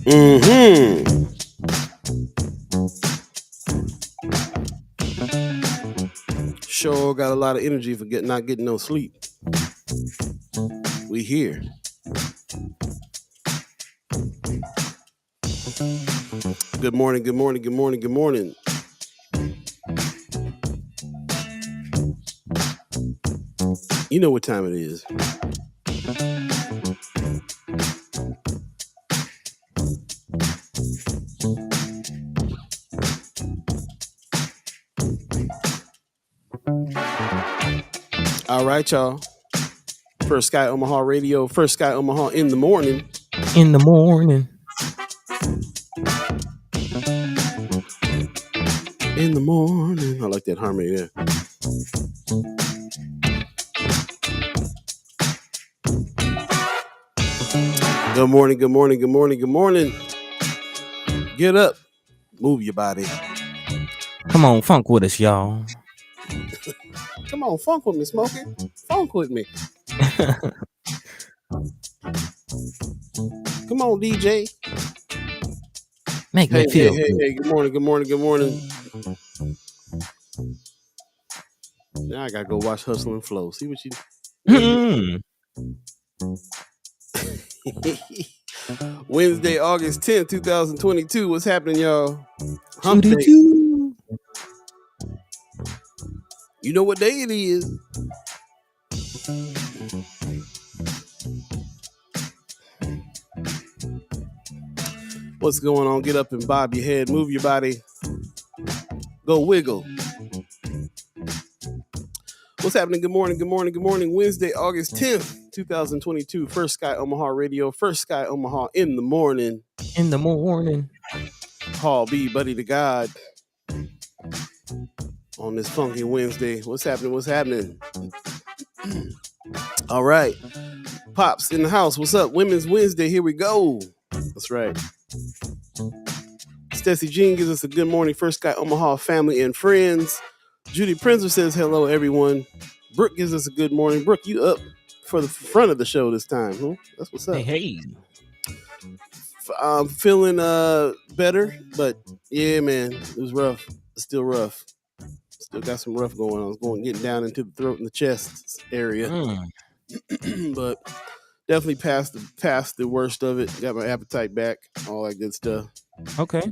Mm-hmm. Sure got a lot of energy for not getting no sleep. We here. Good morning, good morning, good morning, good morning. You know what time it is. All right, y'all. First Sky Omaha Radio, First Sky Omaha in the morning. In the morning. In the morning. I like that harmony there. Good morning, good morning, good morning, good morning. Get up. Move your body. Come on, funk with us, y'all. Come on, funk with me, Smokey. Funk with me. Come on, DJ. Make me feel good. Hey, good morning, good morning, good morning. Now I gotta go watch Hustle and Flow. See what you Wednesday, August 10th, 2022. What's happening, y'all? Hump day. You know what day it is. What's going on? Get up and bob your head, move your body, go wiggle. What's happening? Good morning, good morning, good morning. Wednesday, August 10th, 2022. First Sky Omaha Radio, First Sky Omaha in the morning. In the morning. Paul B, Buddi3 Da Gawd. On this funky Wednesday. What's happening? What's happening? All right. Pops in the house. What's up? Women's Wednesday. Here we go. That's right. Stacey Jean gives us a good morning. First Sky Omaha family and friends. Judy Prinzer says hello, everyone. Brooke gives us a good morning. Brooke, you up for the front of the show this time, huh? That's what's up. Hey. I'm feeling better, but yeah, man, it was rough. It's still rough. Still got some rough going on. I was getting down into the throat and the chest area, but definitely past the worst of it. Got my appetite back, all that good stuff. Okay.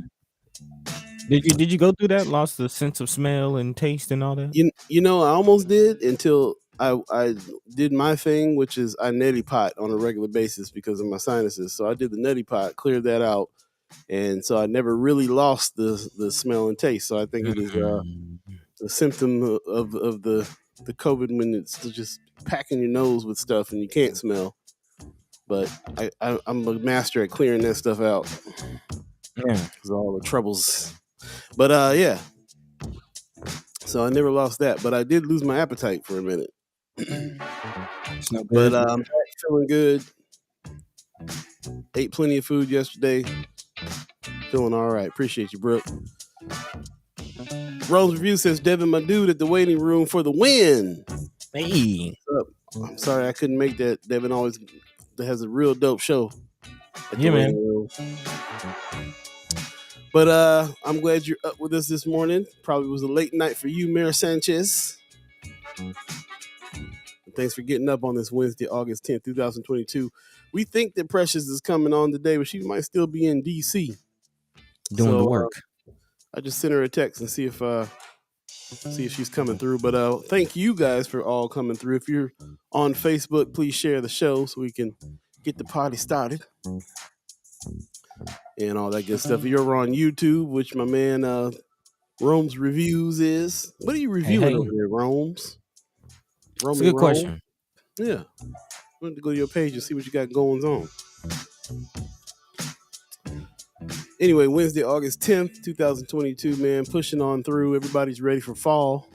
Did you go through that? Lost the sense of smell and taste and all that? You know, I almost did until I did my thing, which is I neti pot on a regular basis because of my sinuses. So I did the neti pot, cleared that out, and so I never really lost the smell and taste. So I think it is a symptom of the COVID when it's just packing your nose with stuff and you can't smell. But I'm a master at clearing that stuff out. Yeah, because all the troubles. But yeah. So I never lost that, but I did lose my appetite for a minute. But I'm feeling good. Ate plenty of food yesterday. Feeling all right. Appreciate you, Brooke. Rose Review says Devin, my dude, at the waiting room for the win. Hey. I'm sorry I couldn't make that. Devin always has a real dope show. Yeah, man. Room. But I'm glad you're up with us this morning. Probably was a late night for you, Mayor Sanchez. Thanks for getting up on this Wednesday, August 10th, 2022. We think that Precious is coming on today, but she might still be in D.C. Doing the work. I just sent her a text and see if she's coming through. But thank you guys for all coming through. If you're on Facebook, please share the show so we can get the party started. And all that good stuff. If you're over on YouTube, which my man Rome's Reviews is. What are you reviewing over there, Rome's? That's a good question. Yeah. I want to go to your page and see what you got going on. Anyway, Wednesday, August 10th, 2022, man, pushing on through. Everybody's ready for fall.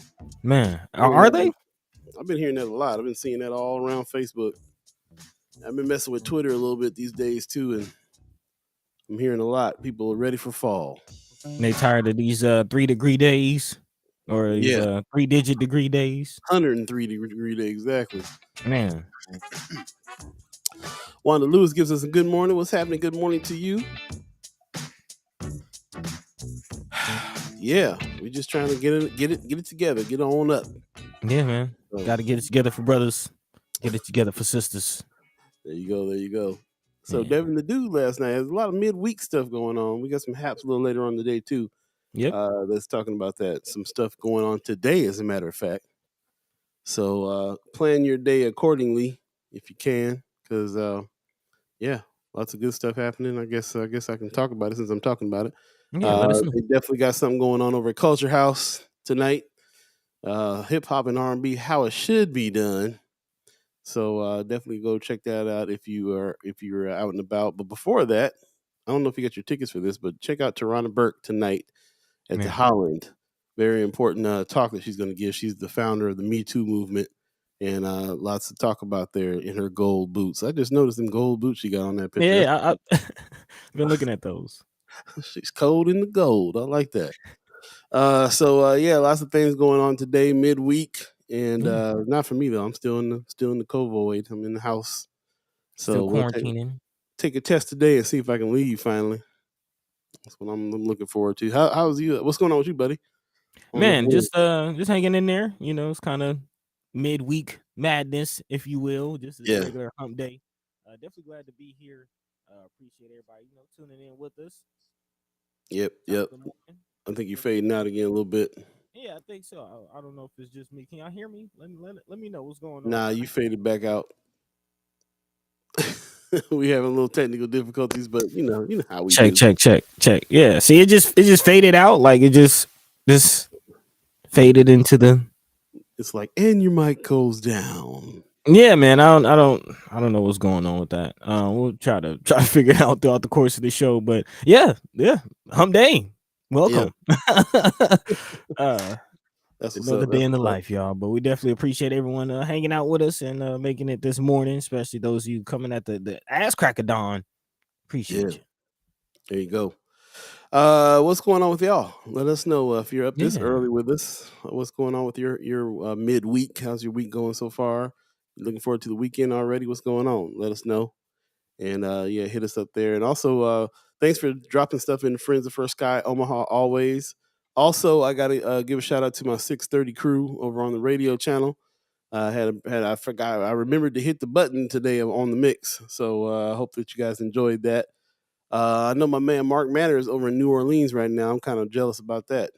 Man, are they? I've been hearing that a lot. I've been seeing that all around Facebook. I've been messing with Twitter a little bit these days, too, and I'm hearing a lot. People are ready for fall. They tired of these 3-degree days or these 3-digit degree days? 103 degree day, exactly. Man. Wanda Lewis gives us a good morning. What's happening? Good morning to you. yeah, we just trying to get it together, get on up. Yeah, man. So, Got to get it together for brothers. Get it together for sisters. there you go, there you go. So Yeah. Devin the Dude last night. There's a lot of midweek stuff going on. We got some haps a little later on today too. Yep. That's talking about that. Some stuff going on today, as a matter of fact. So plan your day accordingly if you can, because yeah, lots of good stuff happening. I guess I can talk about it since I'm talking about it. Yeah, let us know. They definitely got something going on over at Culture House tonight. Hip hop and R&B, how it should be done. So definitely go check that out if you're out and about. But before that, I don't know if you got your tickets for this, but check out Tarana Burke tonight at the Man. Holland. Very important talk that she's going to give. She's the founder of the Me Too movement, and lots to talk about there in her gold boots. I just noticed them gold boots she got on that picture. Yeah, I've been looking at those. She's cold in the gold. I like that. So yeah, lots of things going on today, midweek, and not for me though. I'm still in the COVID. I'm in the house, so Still we'll quarantining. take a test today and see if I can leave finally. That's what I'm looking forward to. How's you? What's going on with you, buddy? Man, just hanging in there. You know, it's kind of midweek madness, if you will. Just a regular hump day. Definitely glad to be here. Appreciate everybody, tuning in with us. Yep. I think you're fading out again a little bit. Yeah, I think so. I don't know if it's just me. Can y'all hear me? Let me know what's going on. Nah, you faded back out. We having a little technical difficulties, but you know how we check. do. Yeah, see, it just faded out. Like it just faded into the. It's like, and your mic goes down. Yeah, man. I don't know what's going on with that. We'll try to figure it out throughout the course of the show. But yeah, hump day. Welcome. Yeah. That's another day in the life, y'all. But we definitely appreciate everyone hanging out with us and making it this morning, especially those of you coming at the ass crack of dawn. Appreciate you. There you go. What's going on with y'all? Let us know if you're up this early with us. What's going on with your midweek? How's your week going so far? Looking forward to the weekend already. What's going on? Let us know. And yeah, hit us up there. And also, thanks for dropping stuff in Friends of First Sky Omaha always. Also, I got to give a shout out to my 630 crew over on the radio channel. I forgot. I remembered to hit the button today on the mix. So I hope that you guys enjoyed that. I know my man Mark Matter is over in New Orleans right now. I'm kind of jealous about that.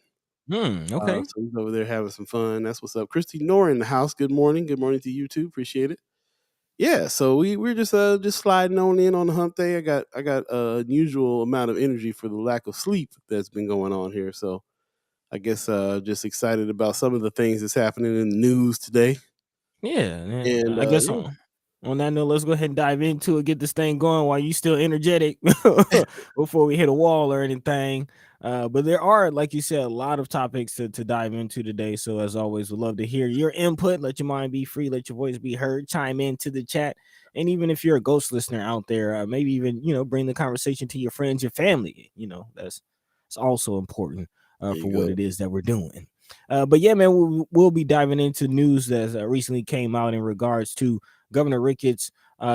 Okay. So he's over there having some fun. That's what's up. Christy Nor in the house. Good morning. Good morning to you too. Appreciate it. Yeah, so we're just sliding on in on the hump day. I got an unusual amount of energy for the lack of sleep that's been going on here. So I guess just excited about some of the things that's happening in the news today. Yeah, and I guess on that note, let's go ahead and dive into it. Get this thing going while you still energetic before we hit a wall or anything. But there are, like you said, a lot of topics to dive into today. So as always, we'd love to hear your input. Let your mind be free. Let your voice be heard. Chime into the chat. And even if you're a ghost listener out there, maybe even, bring the conversation to your friends, your family. That's also important for what it is that we're doing. But yeah, man, we'll be diving into news that recently came out in regards to Governor Ricketts'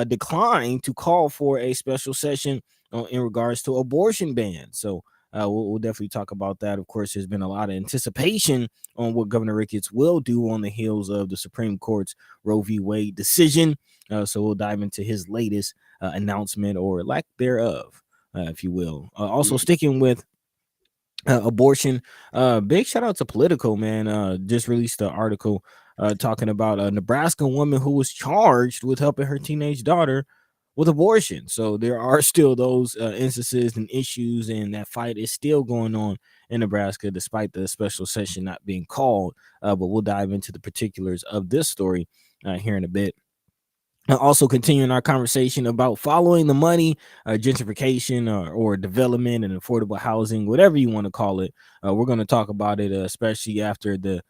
decline to call for a special session in regards to abortion ban. So we'll definitely talk about that. Of course, there's been a lot of anticipation on what Governor Ricketts will do on the heels of the Supreme Court's Roe v. Wade decision. So we'll dive into his latest announcement or lack thereof, if you will. Also sticking with abortion, big shout out to Politico, man. Just released an article talking about a Nebraska woman who was charged with helping her teenage daughter with abortion. So there are still those instances and issues, and that fight is still going on in Nebraska despite the special session not being called. But we'll dive into the particulars of this story here in a bit. Also continuing our conversation about following the money, gentrification or development and affordable housing, whatever you want to call it. We're going to talk about it, especially after the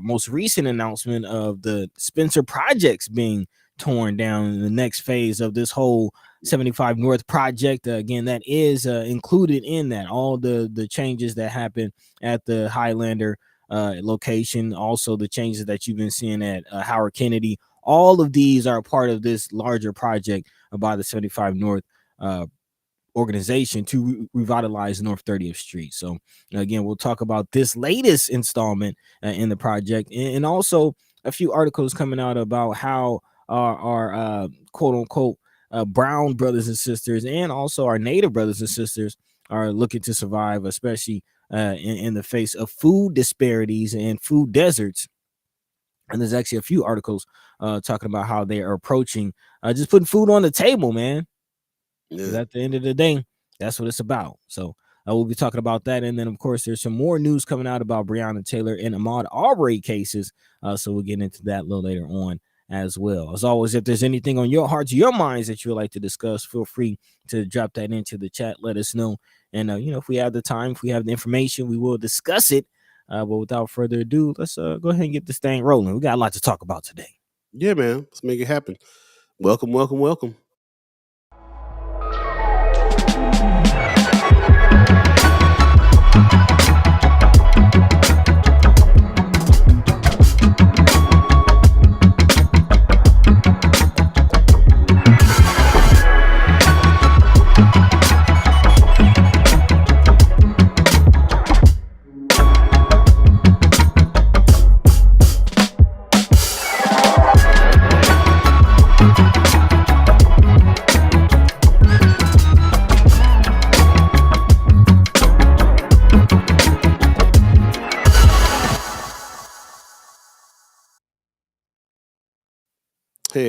most recent announcement of the Spencer projects being torn down in the next phase of this whole 75 North project. Again, that is included in that. All the changes that happen at the Highlander location, also the changes that you've been seeing at Howard Kennedy. All of these are part of this larger project by the 75 North organization to revitalize North 30th Street. So again, we'll talk about this latest installment in the project, and also a few articles coming out about how our quote unquote brown brothers and sisters, and also our native brothers and sisters, are looking to survive, especially in the face of food disparities and food deserts. And there's actually a few articles talking about how they are approaching just putting food on the table, man. Because at the end of the day, that's what it's about. So we'll be talking about that. And then, of course, there's some more news coming out about Breonna Taylor and Ahmaud Arbery cases. So we'll get into that a little later on as well. As always, if there's anything on your hearts, your minds that you would like to discuss, feel free to drop that into the chat. Let us know. And, if we have the time, if we have the information, we will discuss it. But without further ado, let's go ahead and get this thing rolling. We got a lot to talk about today. Yeah, man. Let's make it happen. Welcome, welcome, welcome.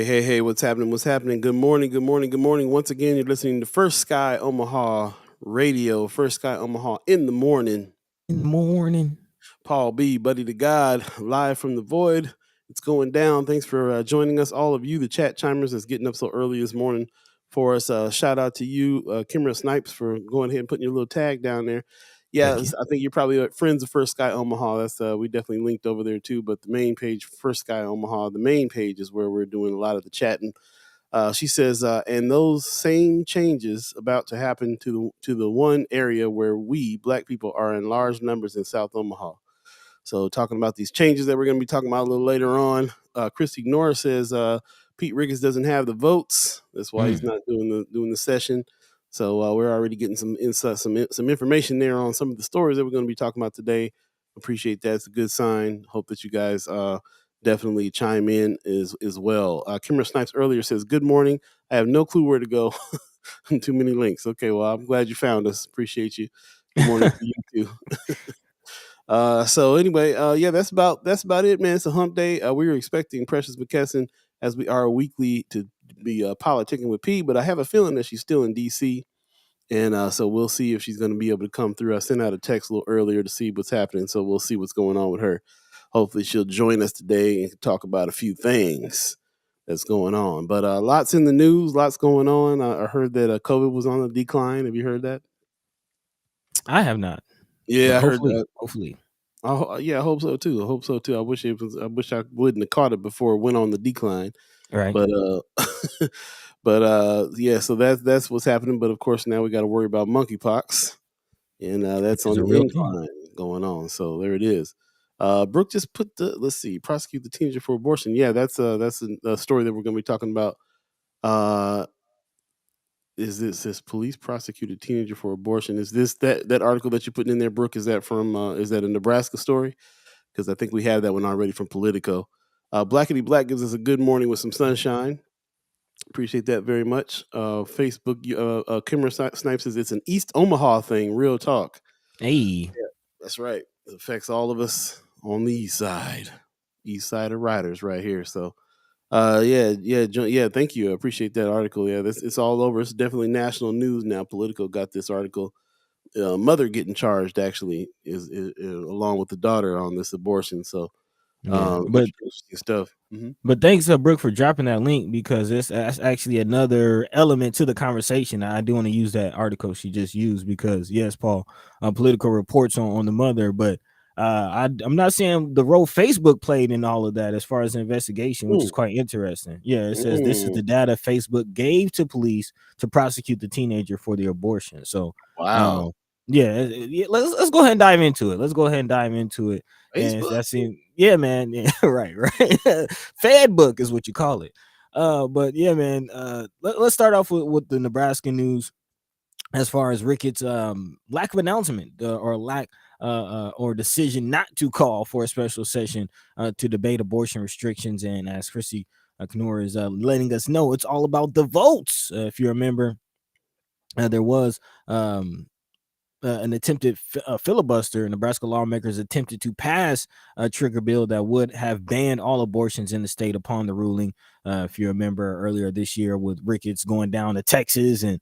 Hey, what's happening? What's happening? Good morning, good morning, good morning. Once again, you're listening to First Sky Omaha Radio, First Sky Omaha in the morning. In the morning. Paul B, Buddi3 Da Gawd, live from the void. It's going down. Thanks for joining us, all of you, the chat chimers that's getting up so early this morning for us. Shout out to you, Kimra Snipes, for going ahead and putting your little tag down there. Yeah, I think you're probably friends of First Sky Omaha. That's we definitely linked over there too. But the main page, First Sky Omaha, the main page is where we're doing a lot of the chatting. She says, and those same changes about to happen to the one area where we Black people are in large numbers in South Omaha. So talking about these changes that we're going to be talking about a little later on. Christy Norris says Pete Ricketts doesn't have the votes. That's why he's not doing the session. So we're already getting some insight, some information there on some of the stories that we're going to be talking about today. Appreciate that. It's a good sign. Hope that you guys definitely chime in as well. Kimmer Snipes earlier says, good morning. I have no clue where to go. Too many links. Okay, well, I'm glad you found us. Appreciate you. Good morning to you too. So anyway, yeah, that's about it, man. It's a hump day. We were expecting Precious McKesson, as we are weekly, to be politicking with P, but I have a feeling that she's still in DC, and so we'll see if she's going to be able to come through. I sent out a text a little earlier to see what's happening, so we'll see what's going on with her. Hopefully she'll join us today and talk about a few things that's going on. But lots in the news, lots going on. I heard that COVID was on the decline. Have you heard that? I have not. Yeah, I heard that. Hopefully. Yeah, I hope so too. I wish I wouldn't have caught it before it went on the decline. Right. But yeah, so that's what's happening. But of course now we got to worry about monkeypox, and that's on the incline going on. So there it is. Brooke just put let's see, prosecute the teenager for abortion. Yeah, that's a story that we're going to be talking about. Is this police prosecuted teenager for abortion? Is this that article that you put in there, Brooke? Is that from is that a Nebraska story? Because I think we have that one already from Politico. Blackity Black gives us a good morning with some sunshine. Appreciate that very much. Facebook, Kimmer Snipes says it's an East Omaha thing. Real talk. Hey, yeah, that's right. It affects all of us on the east side of riders right here. So. Yeah. Thank you. I appreciate that article. Yeah, it's all over. It's definitely national news now. Politico got this article. Mother getting charged actually is along with the daughter on this abortion. So, but interesting stuff. Mm-hmm. But thanks, Brooke, for dropping that link, because that's actually another element to the conversation. I do want to use that article she just used because, yes, Paul, Politico reports on the mother, but I'm not saying the role Facebook played in all of that as far as the investigation, which is quite interesting. Yeah, it says this is the data Facebook gave to police to prosecute the teenager for the abortion. So, wow. Yeah, let's go ahead and dive into it. And that's yeah, man. Yeah, right. Fed book is what you call it. But yeah, man. Let's start off with the Nebraska news. as far as Ricketts' lack of announcement or lack or decision not to call for a special session to debate abortion restrictions. And as Chrissy Knorr is letting us know, it's all about the votes. If you remember, there was an attempted filibuster. Nebraska lawmakers attempted to pass a trigger bill that would have banned all abortions in the state upon the ruling. If you remember earlier this year with Ricketts going down to Texas and,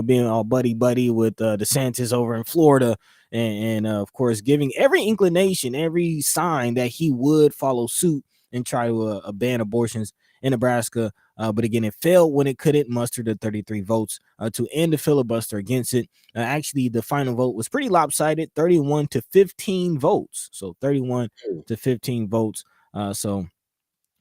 being all buddy with DeSantis over in Florida. And of course, giving every inclination, every sign that he would follow suit and try to ban abortions in Nebraska. But again, it failed when it couldn't muster the 33 votes to end the filibuster against it. Actually, the final vote was pretty lopsided, 31 to 15 votes. So 31 to 15 votes. So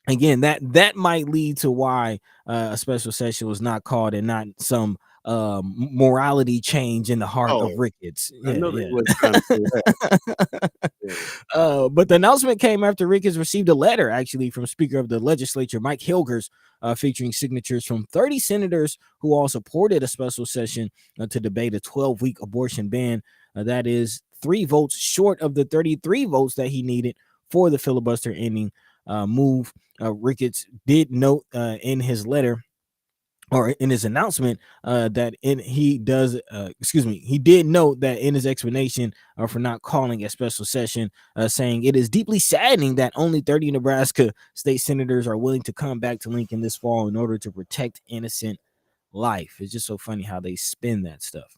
again, that might lead to why a special session was not called and not some morality change in the heart of Ricketts. I know they was trying to say that. But the announcement came after Ricketts received a letter actually from Speaker of the Legislature Mike Hilgers, featuring signatures from 30 senators who all supported a special session to debate a 12-week abortion ban. That is 3 votes short of the 33 votes that he needed for the filibuster ending move. Ricketts did note in his letter or in his announcement he did note that in his explanation for not calling a special session, saying it is deeply saddening that only 30 Nebraska state senators are willing to come back to Lincoln this fall in order to protect innocent life. It's just so funny how they spin that stuff.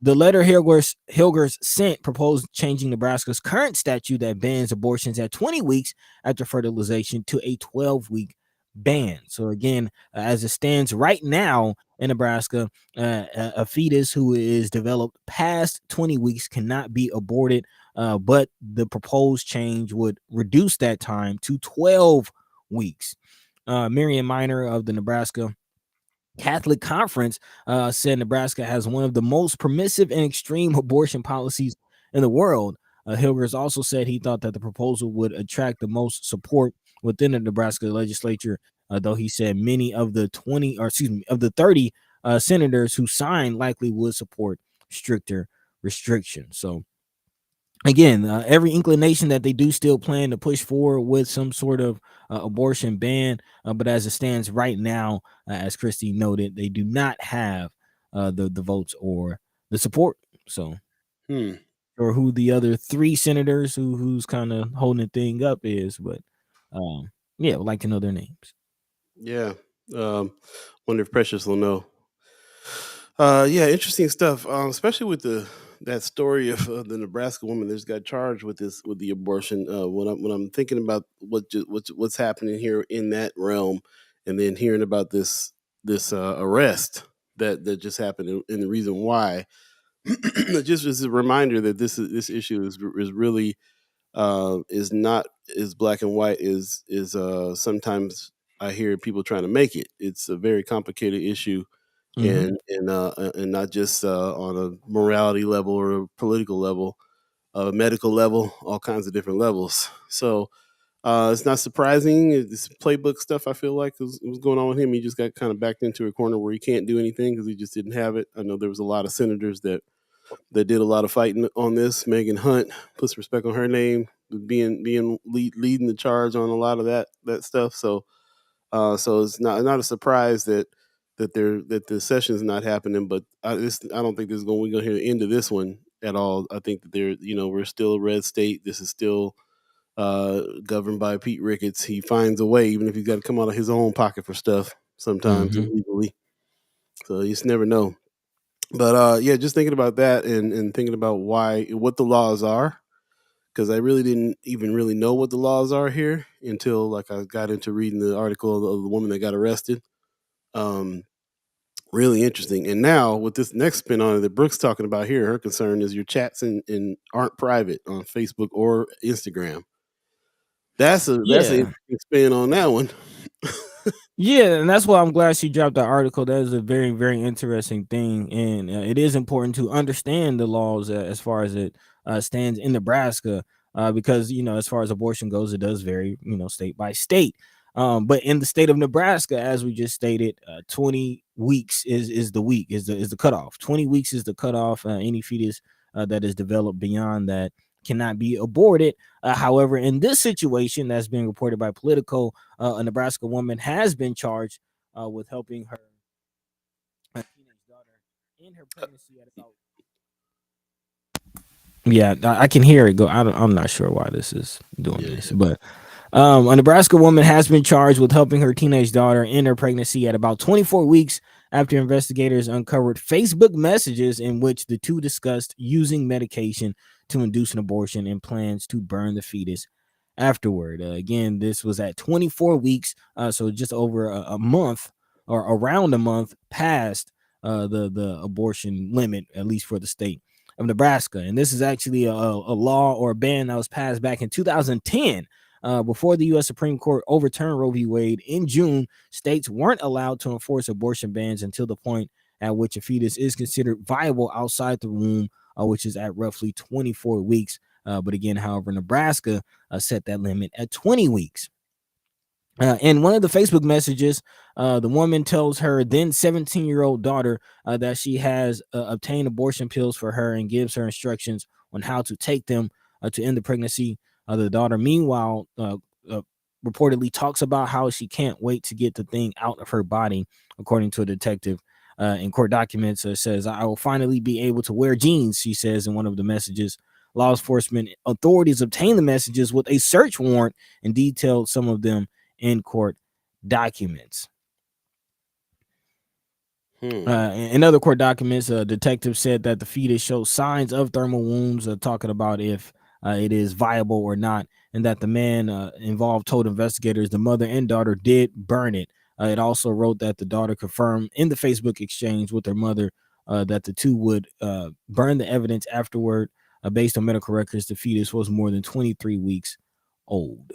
The letter Hilgers sent proposed changing Nebraska's current statute that bans abortions at 20 weeks after fertilization to a 12-week ban. So again, as it stands right now in Nebraska, a fetus who is developed past 20 weeks cannot be aborted, but the proposed change would reduce that time to 12 weeks. Marion Miner of the Nebraska Catholic Conference said Nebraska has one of the most permissive and extreme abortion policies in the world. Hilgers also said he thought that the proposal would attract the most support within the Nebraska legislature, though he said many of the 30 senators who signed likely would support stricter restrictions. So again, every inclination that they do still plan to push forward with some sort of abortion ban, but as it stands right now, as Christy noted, they do not have the votes or the support. So, or who the other 3 senators who's kind of holding the thing up is, but yeah, would like to know their names. Yeah, wonder if Precious will know. Yeah, interesting stuff. Especially with that story of the Nebraska woman that just got charged with the abortion. When I'm thinking about what's happening here in that realm, and then hearing about this arrest that just happened, and the reason why, just as a reminder that this issue is really is not as black and white as sometimes I hear people trying to make it. It's a very complicated issue, and not just on a morality level or a political level, a medical level, all kinds of different levels. So it's not surprising. This playbook stuff, I feel like, was going on with him. He just got kind of backed into a corner where he can't do anything because he just didn't have it. I know there was a lot of senators that did a lot of fighting on this. Megan Hunt, put some respect on her name, leading the charge on a lot of that stuff. So it's not a surprise that the session is not happening. But I don't think we're going to hear the end of this one at all. I think that we're still a red state. This is still governed by Pete Ricketts. He finds a way, even if he's got to come out of his own pocket for stuff sometimes illegally. So you just never know. But yeah, just thinking about that and thinking about what the laws are, because I really didn't even really know what the laws are here until like I got into reading the article of the woman that got arrested. Really interesting. And now with this next spin on it that Brooke's talking about here, her concern is your chats aren't private on Facebook or Instagram. That's an interesting spin on that one. Yeah, and that's why I'm glad she dropped that article. That is a very, very interesting thing, and it is important to understand the laws as far as it stands in Nebraska, because as far as abortion goes, it does vary, state by state. But in the state of Nebraska, as we just stated, 20 weeks is the cutoff. 20 weeks is the cutoff. Any fetus that is developed beyond that cannot be aborted. However, in this situation that's being reported by Politico, a Nebraska woman has been charged with helping her teenage daughter in her pregnancy at about. Yeah, I can hear it go. I'm not sure why this is doing this, but a Nebraska woman has been charged with helping her teenage daughter in her pregnancy at about 24 weeks after investigators uncovered Facebook messages in which the two discussed using medication to induce an abortion and plans to burn the fetus afterward. Again, this was at 24 weeks, so just over a month or around a month past the abortion limit, at least for the state of Nebraska. And this is actually a law or a ban that was passed back in 2010. Before the U.S. Supreme Court overturned Roe v. Wade in June, states weren't allowed to enforce abortion bans until the point at which a fetus is considered viable outside the womb, which is at roughly 24 weeks. But again, however, Nebraska set that limit at 20 weeks. In one of the Facebook messages, the woman tells her then 17-year-old daughter that she has obtained abortion pills for her and gives her instructions on how to take them to end the pregnancy. The daughter, meanwhile, reportedly talks about how she can't wait to get the thing out of her body, according to a detective. In court documents, says, "I will finally be able to wear jeans," she says in one of the messages. Law enforcement authorities obtained the messages with a search warrant and detailed some of them in court documents. In other court documents, a detective said that the fetus shows signs of thermal wounds, talking about if it is viable or not, and that the man involved told investigators the mother and daughter did burn it. It also wrote that the daughter confirmed in the Facebook exchange with her mother that the two would burn the evidence afterward. Based on medical records, the fetus was more than 23 weeks old.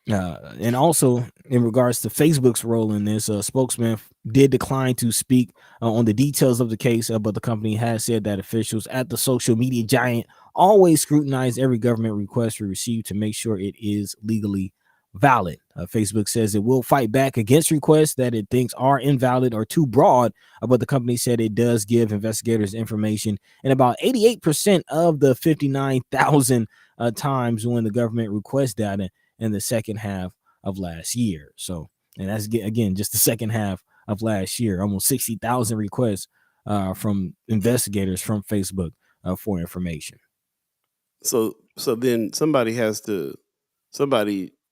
And also, in regards to Facebook's role in this, a spokesman did decline to speak on the details of the case, but the company has said that officials at the social media giant always scrutinize every government request we receive to make sure it is legally valid. Facebook says it will fight back against requests that it thinks are invalid or too broad, but the company said it does give investigators information in about 88% of the 59,000 times when the government requests data in the second half of last year. So, and that's again just the second half of last year, almost 60,000 requests from investigators from Facebook for information. So then somebody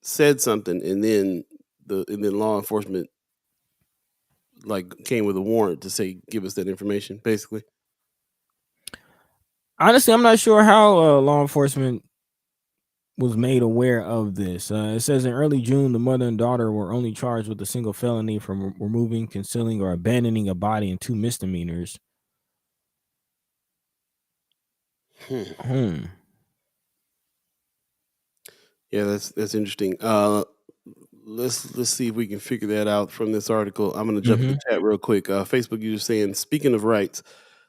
said something, and then law enforcement like came with a warrant to say give us that information, basically. Honestly, I'm not sure how law enforcement was made aware of this. It says in early June, the mother and daughter were only charged with a single felony from removing, concealing, or abandoning a body, and 2 misdemeanors. Yeah, that's interesting. Let's see if we can figure that out from this article. I'm going to jump in the chat real quick. Facebook user saying, speaking of rights,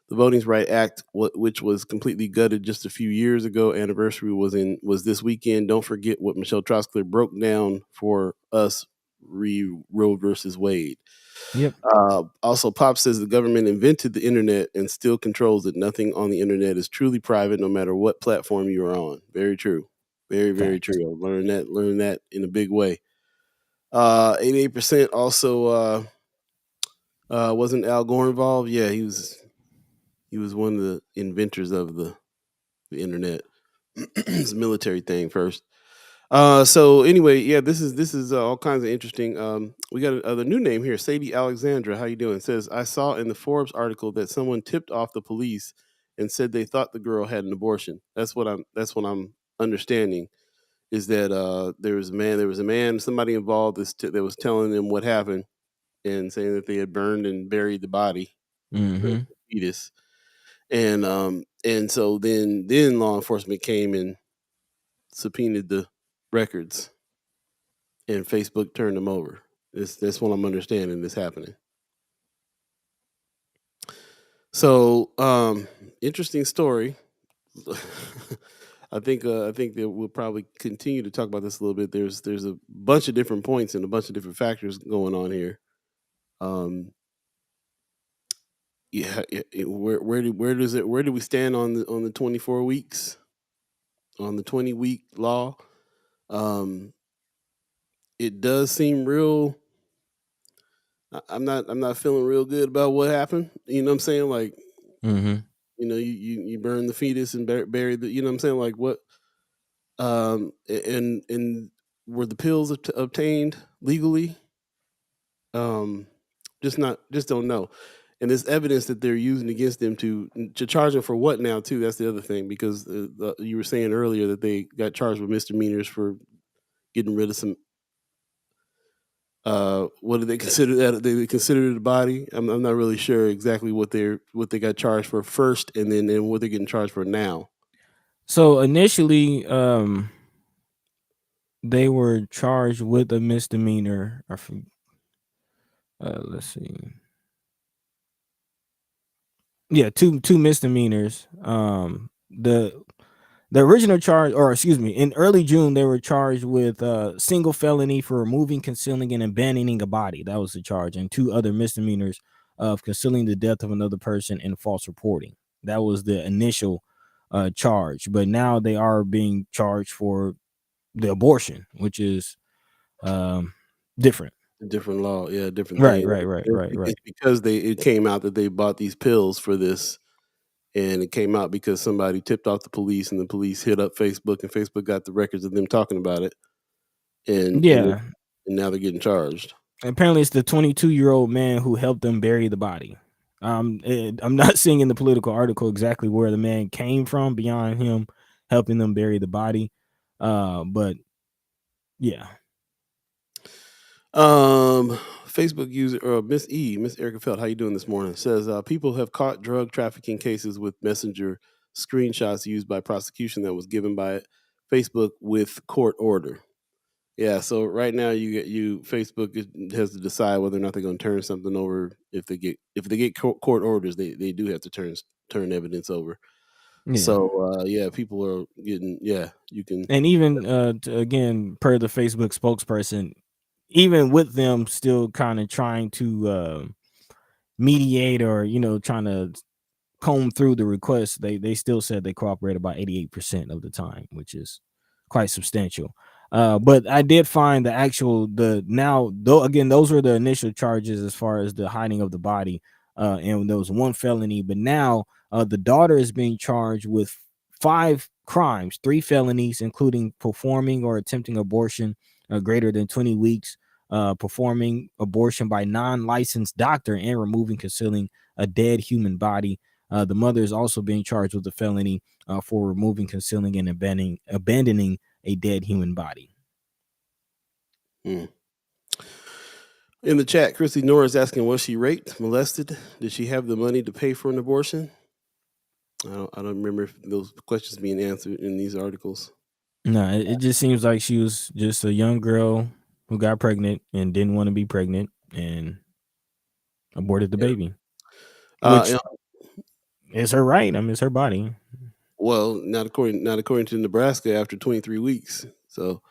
the Voting Rights Act, which was completely gutted just a few years ago, anniversary was this weekend. Don't forget what Michelle Trosclair broke down for us, Roe versus Wade. Yep. Also, Pop says the government invented the internet and still controls it. Nothing on the internet is truly private, no matter what platform you are on. Very true. Very, very true. I learned that in a big way. 88% also wasn't Al Gore involved? Yeah, he was one of the inventors of the internet. It's a military thing first. So anyway, yeah, this is all kinds of interesting. We got a new name here, Sadie Alexandra. How you doing? It says, I saw in the Forbes article that someone tipped off the police and said they thought the girl had an abortion. That's what I'm understanding. Is that there was a man, somebody involved that was telling them what happened and saying that they had burned and buried the body, the fetus, and so then law enforcement came and subpoenaed the records, and Facebook turned them over. That's what I'm understanding is happening. So interesting story. I think that we'll probably continue to talk about this a little bit. There's a bunch of different points and a bunch of different factors going on here. Yeah, where do we stand on the 24 weeks, on the 20-week law? It does seem real. I'm not feeling real good about what happened. You know what I'm saying? Like, you burn the fetus and bury the. You know what I'm saying? Like what? And were the pills obtained legally? Just don't know. And there's evidence that they're using against them to charge them for what now too. That's the other thing, because you were saying earlier that they got charged with misdemeanors for getting rid of some. What do they consider that? They consider it a body. I'm not really sure exactly what they got charged for first, and then what they're getting charged for now. So initially, they were charged with a misdemeanor. Let's see. Yeah, two misdemeanors. The original charge, or excuse me, in early June, they were charged with single felony for removing, concealing, and abandoning a body. That was the charge, and 2 other misdemeanors of concealing the death of another person and false reporting. That was the initial charge. But now they are being charged for the abortion, which is different. Different law, yeah, different Right, thing. right. It's because it came out that they bought these pills for this, and it came out because somebody tipped off the police, and the police hit up Facebook, and Facebook got the records of them talking about it, and Yeah. now they're getting charged. Apparently, it's the 22-year-old man who helped them bury the body. I'm not seeing in the political article exactly where the man came from beyond him helping them bury the body. But yeah. Facebook user Miss Erica Felt, how you doing this morning? Says people have caught drug trafficking cases with messenger screenshots used by prosecution that was given by Facebook with court order. Yeah, so right now Facebook has to decide whether or not they're going to turn something over. If they get court orders, they do have to turn evidence over. Yeah. So people are getting you can. And even again, per the Facebook spokesperson, even with them still kind of trying to mediate or trying to comb through the requests, they still said they cooperated about 88% of the time, which is quite substantial. But I did find those were the initial charges as far as the hiding of the body, and there was 1 felony. But now the daughter is being charged with 5 crimes, 3 felonies, including performing or attempting abortion greater than 20 weeks, performing abortion by non-licensed doctor, and removing, concealing a dead human body. The mother is also being charged with a felony for removing, concealing, and abandoning a dead human body. In the chat, Christy Nora is asking, was she raped, molested? Did she have the money to pay for an abortion? I don't remember if those questions being answered in these articles. No, it just seems like she was just a young girl who got pregnant and didn't want to be pregnant and aborted the baby. Which is her right. I mean, it's her body. Well, not according to Nebraska after 23 weeks. So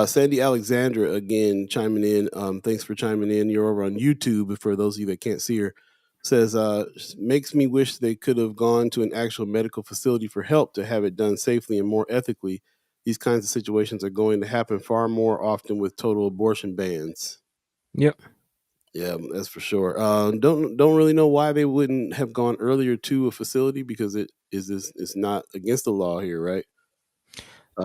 Sandy Alexandra again chiming in. Thanks for chiming in. You're over on YouTube. For those of you that can't see her, says makes me wish they could have gone to an actual medical facility for help to have it done safely and more ethically. These kinds of situations are going to happen far more often with total abortion bans. Yep. Yeah, that's for sure. Don't really know why they wouldn't have gone earlier to a facility, because it's not against the law here, right?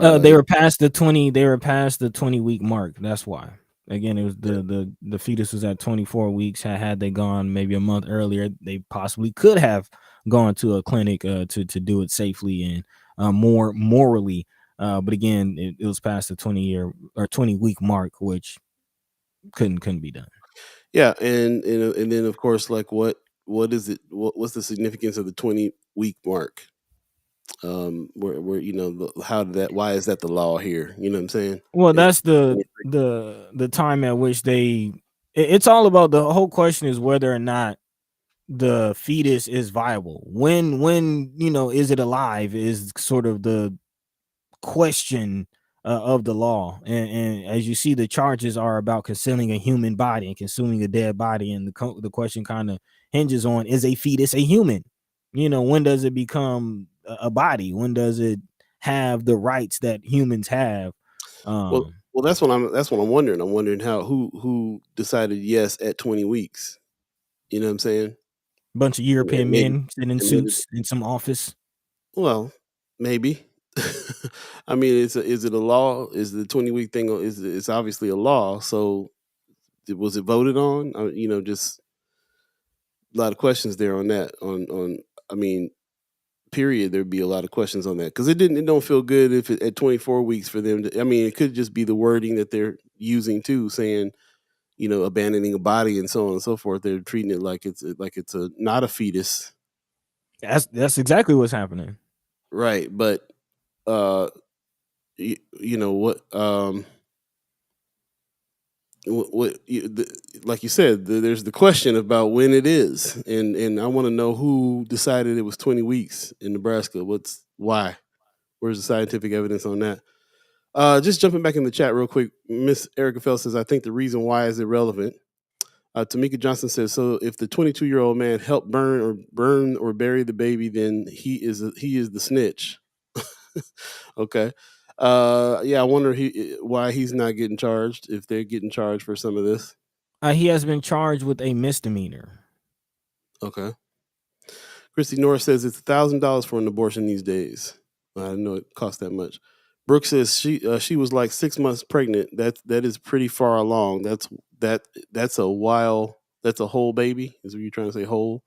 They were past the 20. They were past the 20-week mark. That's why. Again, it was the fetus was at 24 weeks. Had they gone maybe a month earlier, they possibly could have gone to a clinic to do it safely and more morally. But again, it was past the 20-year or 20-week mark, which couldn't be done. Yeah, and then of course, like what is it? What's the significance of the 20-week mark? Where why is that the law here? You know what I'm saying? Well, that's the time at which it's all about, the whole question is whether or not the fetus is viable. When is it alive is sort of the question of the law. And as you see, the charges are about concealing a human body and consuming a dead body. And the question kind of hinges on, is a fetus a human? When does it become a body? When does it have the rights that humans have? Well, that's what I'm wondering. I'm wondering who decided yes at 20 weeks. You know what I'm saying? Bunch of European men sitting in and made it. suits in some office. Well, maybe. I mean, is it a law? Is the 20-week thing? It's obviously a law. So was it voted on? Just a lot of questions there on that. I mean, period. There'd be a lot of questions on that because it don't feel good if at 24 weeks for them. I mean, it could just be the wording that they're using too, saying abandoning a body and so on and so forth. They're treating it like it's a not a fetus. That's exactly what's happening. Right, but you know what like you said, there's the question about when it is, and I want to know who decided it was 20 weeks in Nebraska. Why? Where's the scientific evidence on that? Just jumping back in the chat real quick, Miss Erica Fell says, I think the reason why is irrelevant. Tamika Johnson says, so if the 22-year-old man helped burn or bury the baby, then he is the snitch. Okay. Yeah, I wonder why he's not getting charged, if they're getting charged for some of this. He has been charged with a misdemeanor. Okay. Christy Norris says it's $1,000 for an abortion these days. I didn't know it cost that much. Brooke says she was like 6 months pregnant. That is pretty far along. That's a while. That's a whole baby. Is what you're trying to say? Whole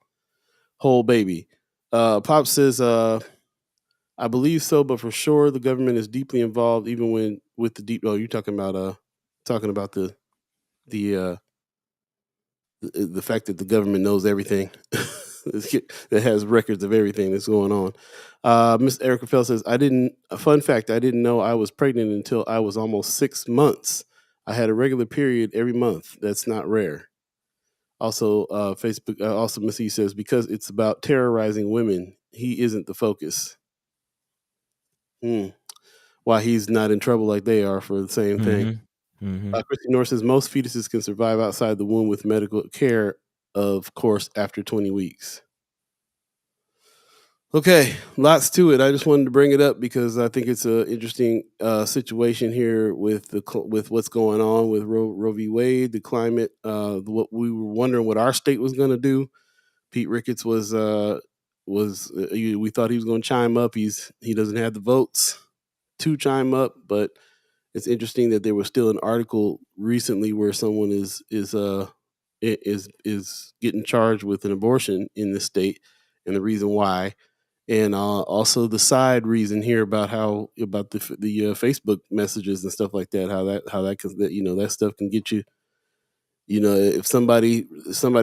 baby. Pop says I believe so, but for sure the government is deeply involved, even when with the deep. Oh, you're talking about the fact that the government knows everything. That has records of everything that's going on. Miss Erica Fell says, a fun fact, I didn't know I was pregnant until I was almost 6 months. I had a regular period every month. That's not rare. Also, Facebook, also Miss E says, because it's about terrorizing women, he isn't the focus. Why he's not in trouble like they are for the same thing. Christy Norris says, most fetuses can survive outside the womb with medical care, of course, after 20 weeks. Okay, lots to it. I just wanted to bring it up because I think it's an interesting situation here with what's going on with Roe v. Wade, the climate. What we were wondering what our state was going to do. Pete Ricketts we thought he was going to chime up. He doesn't have the votes to chime up, but it's interesting that there was still an article recently where someone is getting charged with an abortion in this state, and the reason why. And also the side reason here about the Facebook messages and stuff like that. How that stuff can get you. If somebody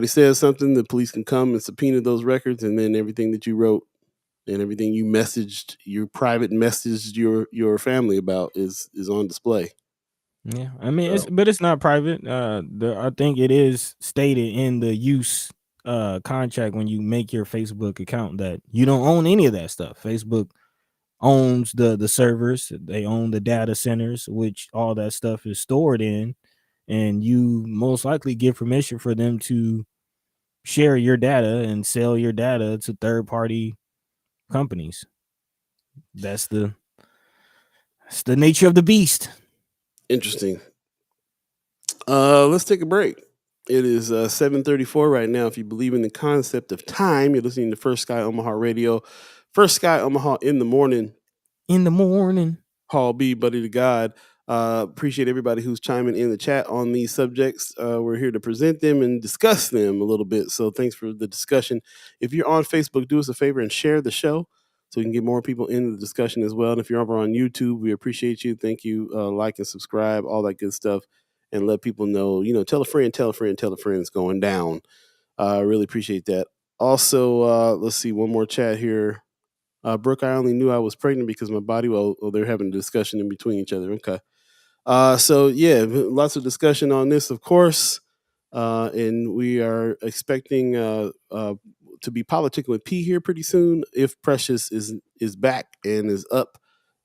says something, the police can come and subpoena those records, and then everything that you wrote and everything you messaged, your private messaged your family about is on display. Yeah, I mean, it's not private. I think it is stated in the use contract when you make your Facebook account that you don't own any of that stuff. Facebook owns the servers, they own the data centers, which all that stuff is stored in, and you most likely give permission for them to share your data and sell your data to third-party companies. That's the nature of the beast. Interesting. Let's take a break. It is 7:34 right now. If you believe in the concept of time, you're listening to First Sky Omaha Radio. First Sky Omaha in the morning. Hall B, Buddi3 Da Gawd. Appreciate everybody who's chiming in the chat on these subjects. We're here to present them and discuss them a little bit. So thanks for the discussion. If you're on Facebook, do us a favor and share the show so we can get more people into the discussion as well. And if you're over on YouTube, we appreciate you. Thank you. Like and subscribe, all that good stuff. And let people know, tell a friend it's going down. I really appreciate that. Also, let's see, one more chat here. Brooke, I only knew I was pregnant because my body, they're having a discussion in between each other. Okay. So yeah, lots of discussion on this, of course. And we are expecting to be politicking with P here pretty soon if Precious is back and is up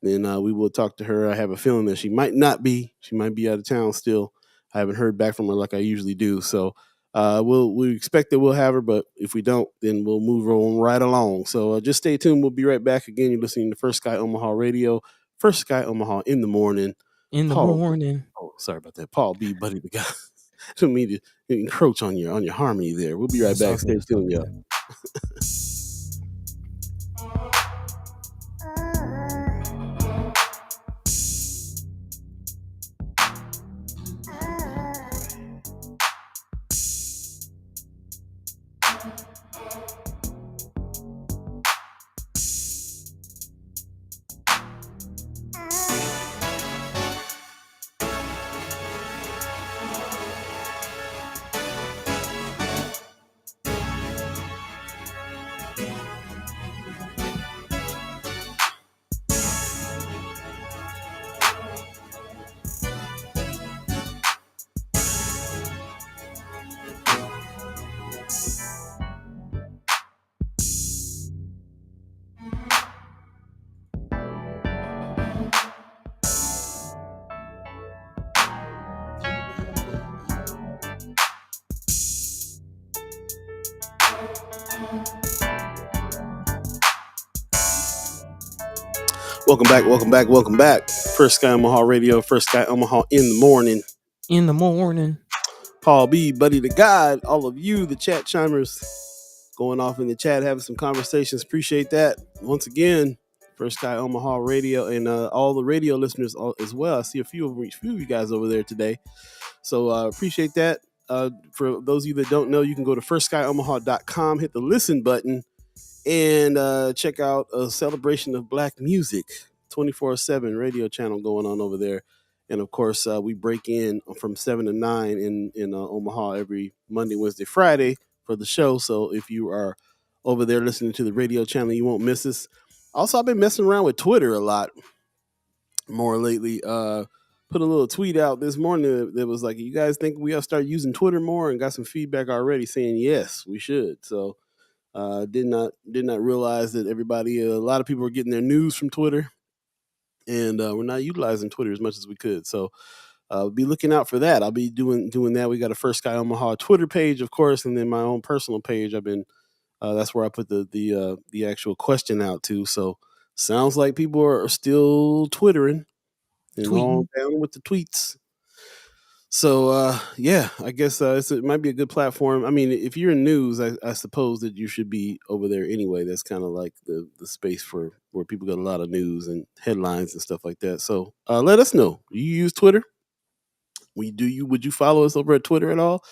then we will talk to her. I have a feeling that she might not be. She might be out of town still. I haven't heard back from her like I usually do. So we expect that we'll have her, but if we don't, then we'll move on right along. So just stay tuned. We'll be right back. Again, you're listening to First Sky Omaha Radio, First Sky Omaha in the morning. In the morning. Oh, sorry about that. Paul B. Buddi3 Da Gawd. I don't mean to encroach on your harmony there. We'll be right back. Stay tuned, y'all. Welcome back. First Sky Omaha Radio, First Sky Omaha in the morning. Paul B, Buddi3 Da Gawd, all of you, the chat chimers, going off in the chat, having some conversations. Appreciate that. Once again, First Sky Omaha Radio, and all the radio listeners as well. I see a few of you guys over there today. So appreciate that. For those of you that don't know, you can go to firstskyOmaha.com, hit the listen button, and check out a celebration of Black music, 24/7 radio channel going on over there. And of course, we break in from 7 to 9 in Omaha every Monday, Wednesday, Friday for the show. So if you are over there listening to the radio channel, you won't miss us. Also, I've been messing around with Twitter a lot more lately. Put a little tweet out this morning that was like, you guys think we ought to start using Twitter more? And got some feedback already saying, yes, we should. So did not realize that a lot of people are getting their news from Twitter, and we're not utilizing Twitter as much as we could. So be looking out for that. I'll be doing that. We got a First Sky Omaha Twitter page, of course, and then my own personal page. I've been that's where I put the actual question out to. So sounds like people are still twittering and all down with the tweets. So yeah, I guess it might be a good platform. I mean, if you're in news, I suppose that you should be over there anyway. That's kind of like the space for where people get a lot of news and headlines and stuff like that. So let us know. Do you use Twitter? Would you follow us over at Twitter at all?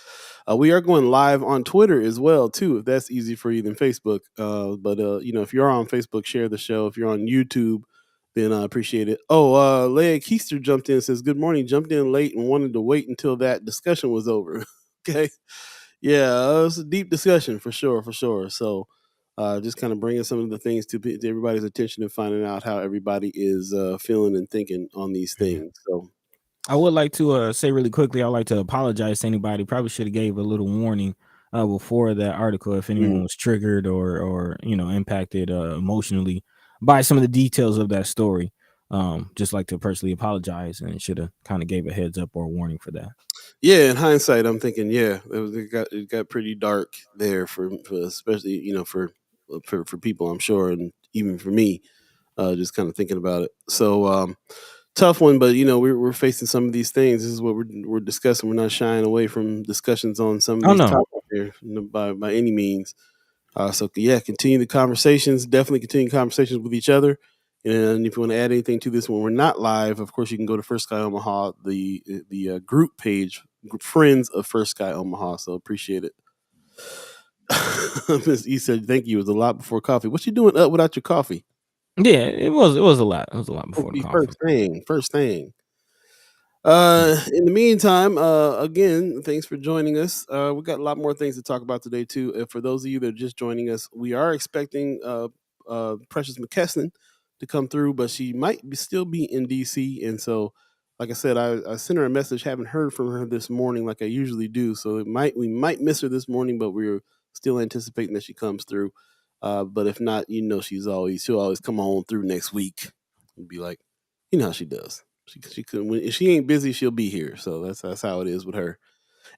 We are going live on Twitter as well too, if that's easy for you than Facebook. But if you're on Facebook, share the show. If you're on YouTube, then I appreciate it. Oh, Leah Keister jumped in and says, good morning. Jumped in late and wanted to wait until that discussion was over. Okay. Yeah, it was a deep discussion for sure. So just kind of bringing some of the things to everybody's attention and finding out how everybody is feeling and thinking on these things. So I would like to say really quickly, I'd like to apologize to anybody. Probably should have gave a little warning before that article if anyone was triggered or impacted emotionally by some of the details of that story. Just like to personally apologize, and should have kind of gave a heads up or a warning for that. Yeah, in hindsight, I'm thinking, it got pretty dark there for especially for people, I'm sure, and even for me, just kind of thinking about it. So tough one, but we're facing some of these things. This is what we're discussing. We're not shying away from discussions on some of these topics here by any means. So yeah, continue the conversations. Definitely continue conversations with each other. And if you want to add anything to this when we're not live, of course you can go to First Sky Omaha, the group page, friends of First Sky Omaha. So appreciate it. Miss E said, "Thank you. It was a lot before coffee. What you doing up without your coffee?" Yeah, it was a lot. It was a lot before the coffee. First thing. In the meantime, again, thanks for joining us. We got a lot more things to talk about today too. For those of you that are just joining us, we are expecting Precious McKesson to come through, but she might still be in DC, and so, like I said, I sent her a message. Haven't heard from her this morning like I usually do, so we might miss her this morning, but we're still anticipating that she comes through. But if not, she'll always come on through next week. and be like, you know how she does. She couldn't. When if she ain't busy, she'll be here. So that's how it is with her.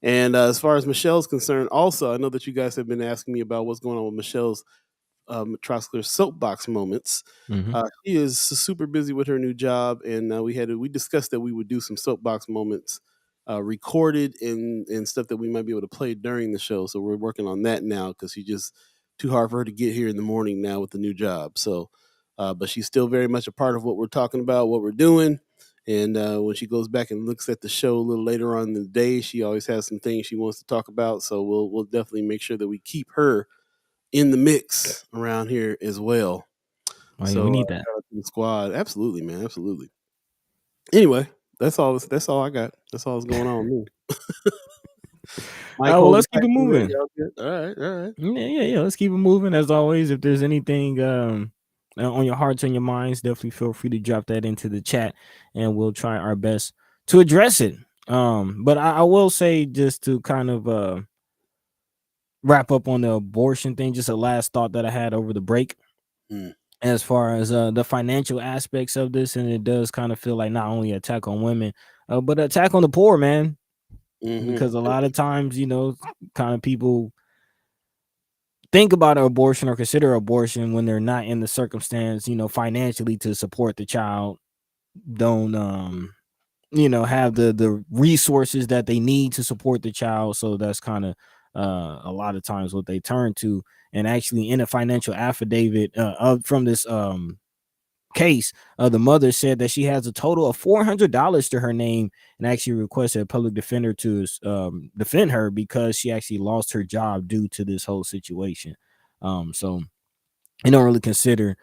And as far as Michelle's concerned, also I know that you guys have been asking me about what's going on with Michelle's Troscler's soapbox moments. She is super busy with her new job, and we discussed that we would do some soapbox moments recorded and stuff that we might be able to play during the show. So we're working on that now because she just too hard for her to get here in the morning now with the new job. So, but she's still very much a part of what we're talking about, what we're doing. And when she goes back and looks at the show a little later on in the day, she always has some things she wants to talk about. So we'll definitely make sure that we keep her in the mix around here as well. Oh, yeah, So we need that. shout out to the squad. Absolutely, man. Absolutely. Anyway, that's all. That's all I got. That's all that's going on with me. Mike, Well, hold the let's keep it tight. You ready? moving. Y'all good? All right. All right. Yeah. Let's keep it moving. As always, if there's anything on your hearts and your minds, definitely feel free to drop that into the chat, and we'll try our best to address it. But I will say, just to kind of wrap up on the abortion thing, just a last thought that I had over the break. As far as the financial aspects of this, and it does kind of feel like not only attack on women, but attack on the poor, man. Because a lot of times, kind of people think about abortion or consider abortion when they're not in the circumstance, financially to support the child, don't have the resources that they need to support the child. So that's kind of a lot of times what they turn to. And actually, in a financial affidavit from this case, the mother said that she has a total of $400 to her name, and actually requested a public defender to defend her because she actually lost her job due to this whole situation. So they don't really consider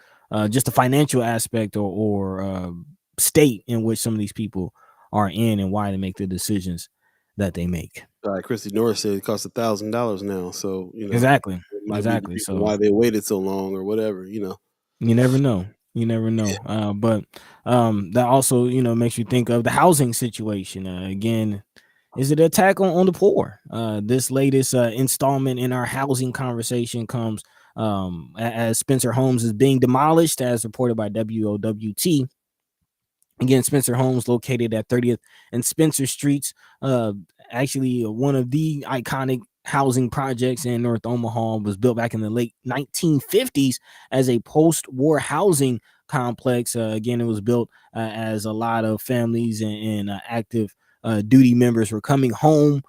just the financial aspect or state in which some of these people are in and why they make the decisions that they make. Christy Norris said it costs $1,000 now. So Exactly. it might be the reason So why they waited so long or whatever. you never know. But that also makes you think of the housing situation. Again, is it an attack on the poor? This latest installment in our housing conversation comes as Spencer Homes is being demolished, as reported by WOWT. Again, Spencer Homes, located at 30th and Spencer Streets, actually one of the iconic housing projects in North Omaha, was built back in the late 1950s as a post-war housing complex. Again, it was built as a lot of families and active duty members were coming home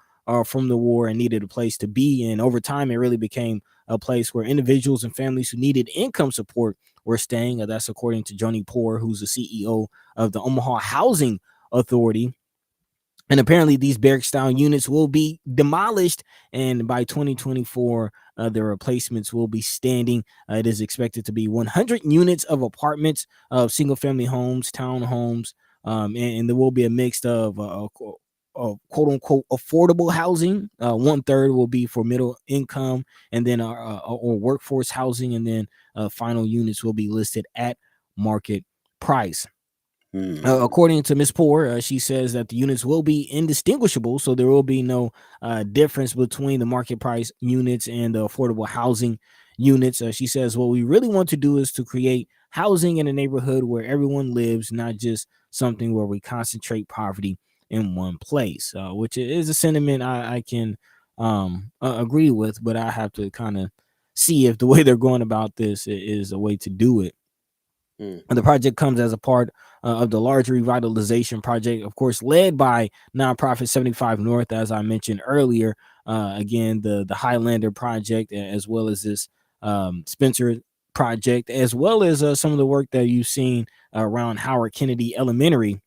from the war and needed a place to be. And over time, it really became a place where individuals and families who needed income support were staying. That's according to Joni Poor, who's the CEO of the Omaha Housing Authority. And apparently these barrack-style units will be demolished, and by 2024, the replacements will be standing. It is expected to be 100 units of apartments, of single-family homes, townhomes, and there will be a mix of quote-unquote affordable housing. 1/3 will be for middle income, and then or workforce housing, and then final units will be listed at market price. According to Ms. Poor, she says that the units will be indistinguishable, so there will be no difference between the market price units and the affordable housing units. She says what we really want to do is to create housing in a neighborhood where everyone lives, not just something where we concentrate poverty in one place, which is a sentiment I can agree with, but I have to kind of see if the way they're going about this is a way to do it. The project comes as a part of the larger revitalization project, of course, led by nonprofit 75 North, as I mentioned earlier. Again, the Highlander project, as well as this Spencer project, as well as some of the work that you've seen around Howard Kennedy Elementary,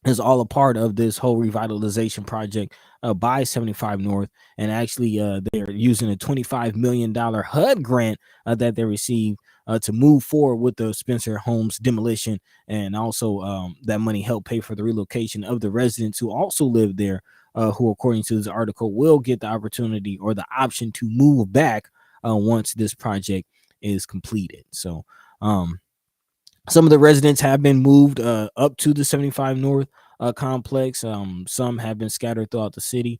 is all a part of this whole revitalization project by 75 North. And actually, they're using a $25 million HUD grant that they received to move forward with the Spencer Homes demolition. And also that money helped pay for the relocation of the residents who also live there, who, according to this article, will get the opportunity or the option to move back once this project is completed. So some of the residents have been moved up to the 75 North complex. Some have been scattered throughout the city.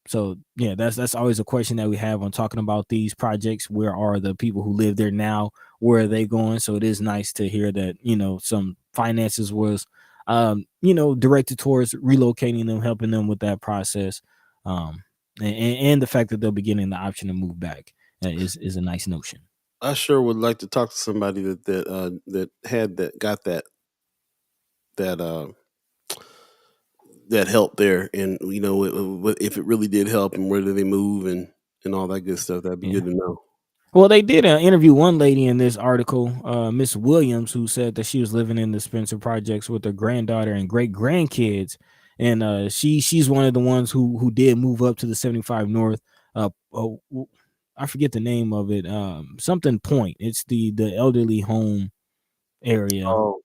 So yeah, that's always a question that we have on talking about these projects. Where are the people who live there now? Where are they going? So it is nice to hear that, some finances was, directed towards relocating them, helping them with that process. And the fact that they'll be getting the option to move back is a nice notion. I sure would like to talk to somebody that got that that help there, and if it really did help, and where do they move, and all that good stuff. That'd be Yeah. good to know. Well, they did interview one lady in this article, Miss Williams, who said that she was living in the Spencer projects with her granddaughter and great grandkids, and she's one of the ones who did move up to the 75 North. I forget the name of it. Something Point. It's the elderly home area. Oh,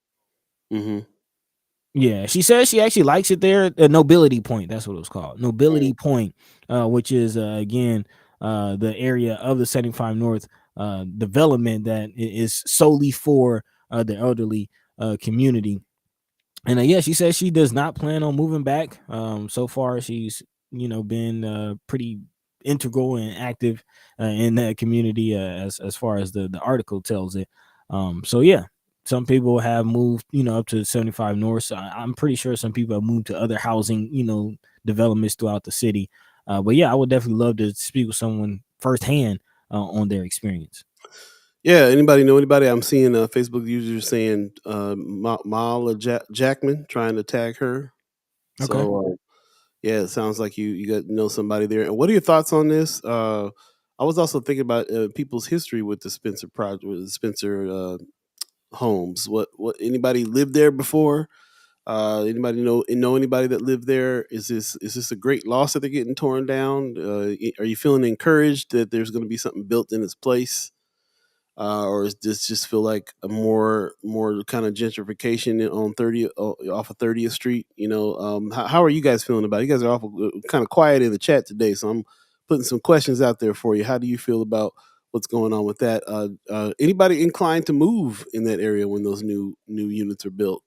mm-hmm. Yeah, she says she actually likes it there. Nobility Point, that's what it was called. Nobility Point, which is again the area of the 75 North development that is solely for the elderly community. And yeah, she says she does not plan on moving back. So far, she's been pretty integral and active in that community, as far as the article tells it. So yeah, some people have moved, up to 75 North. So I'm pretty sure some people have moved to other housing, developments throughout the city. But yeah, I would definitely love to speak with someone firsthand on their experience. Yeah. Anybody know anybody? I'm seeing Facebook users saying Mala Jackman trying to tag her. Okay. So yeah, it sounds like you got somebody there. And what are your thoughts on this? I was also thinking about people's history with the Spencer project, with the Spencer homes. What anybody lived there before? Anybody know anybody that lived there? Is this a great loss that they're getting torn down? Are you feeling encouraged that there's going to be something built in its place? Or does this just feel like a more kind of gentrification on 30 off of 30th Street? How are you guys feeling about it? You guys are awful kind of quiet in the chat today, so I'm putting some questions out there for you. How do you feel about what's going on with that? Anybody inclined to move in that area when those new units are built?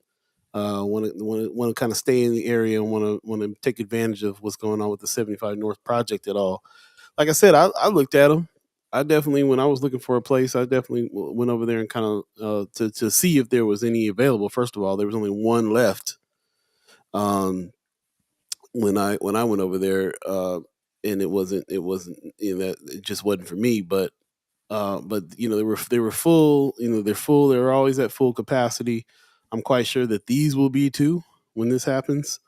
Want to kind of stay in the area and want to take advantage of what's going on with the 75 North project at all? Like I said, I looked at them. I definitely, when I was looking for a place, I definitely went over there and kind of to see if there was any available. First of all, there was only one left. When I went over there, and it wasn't that it just wasn't for me. But they were full. They're full. They're always at full capacity. I'm quite sure that these will be too when this happens.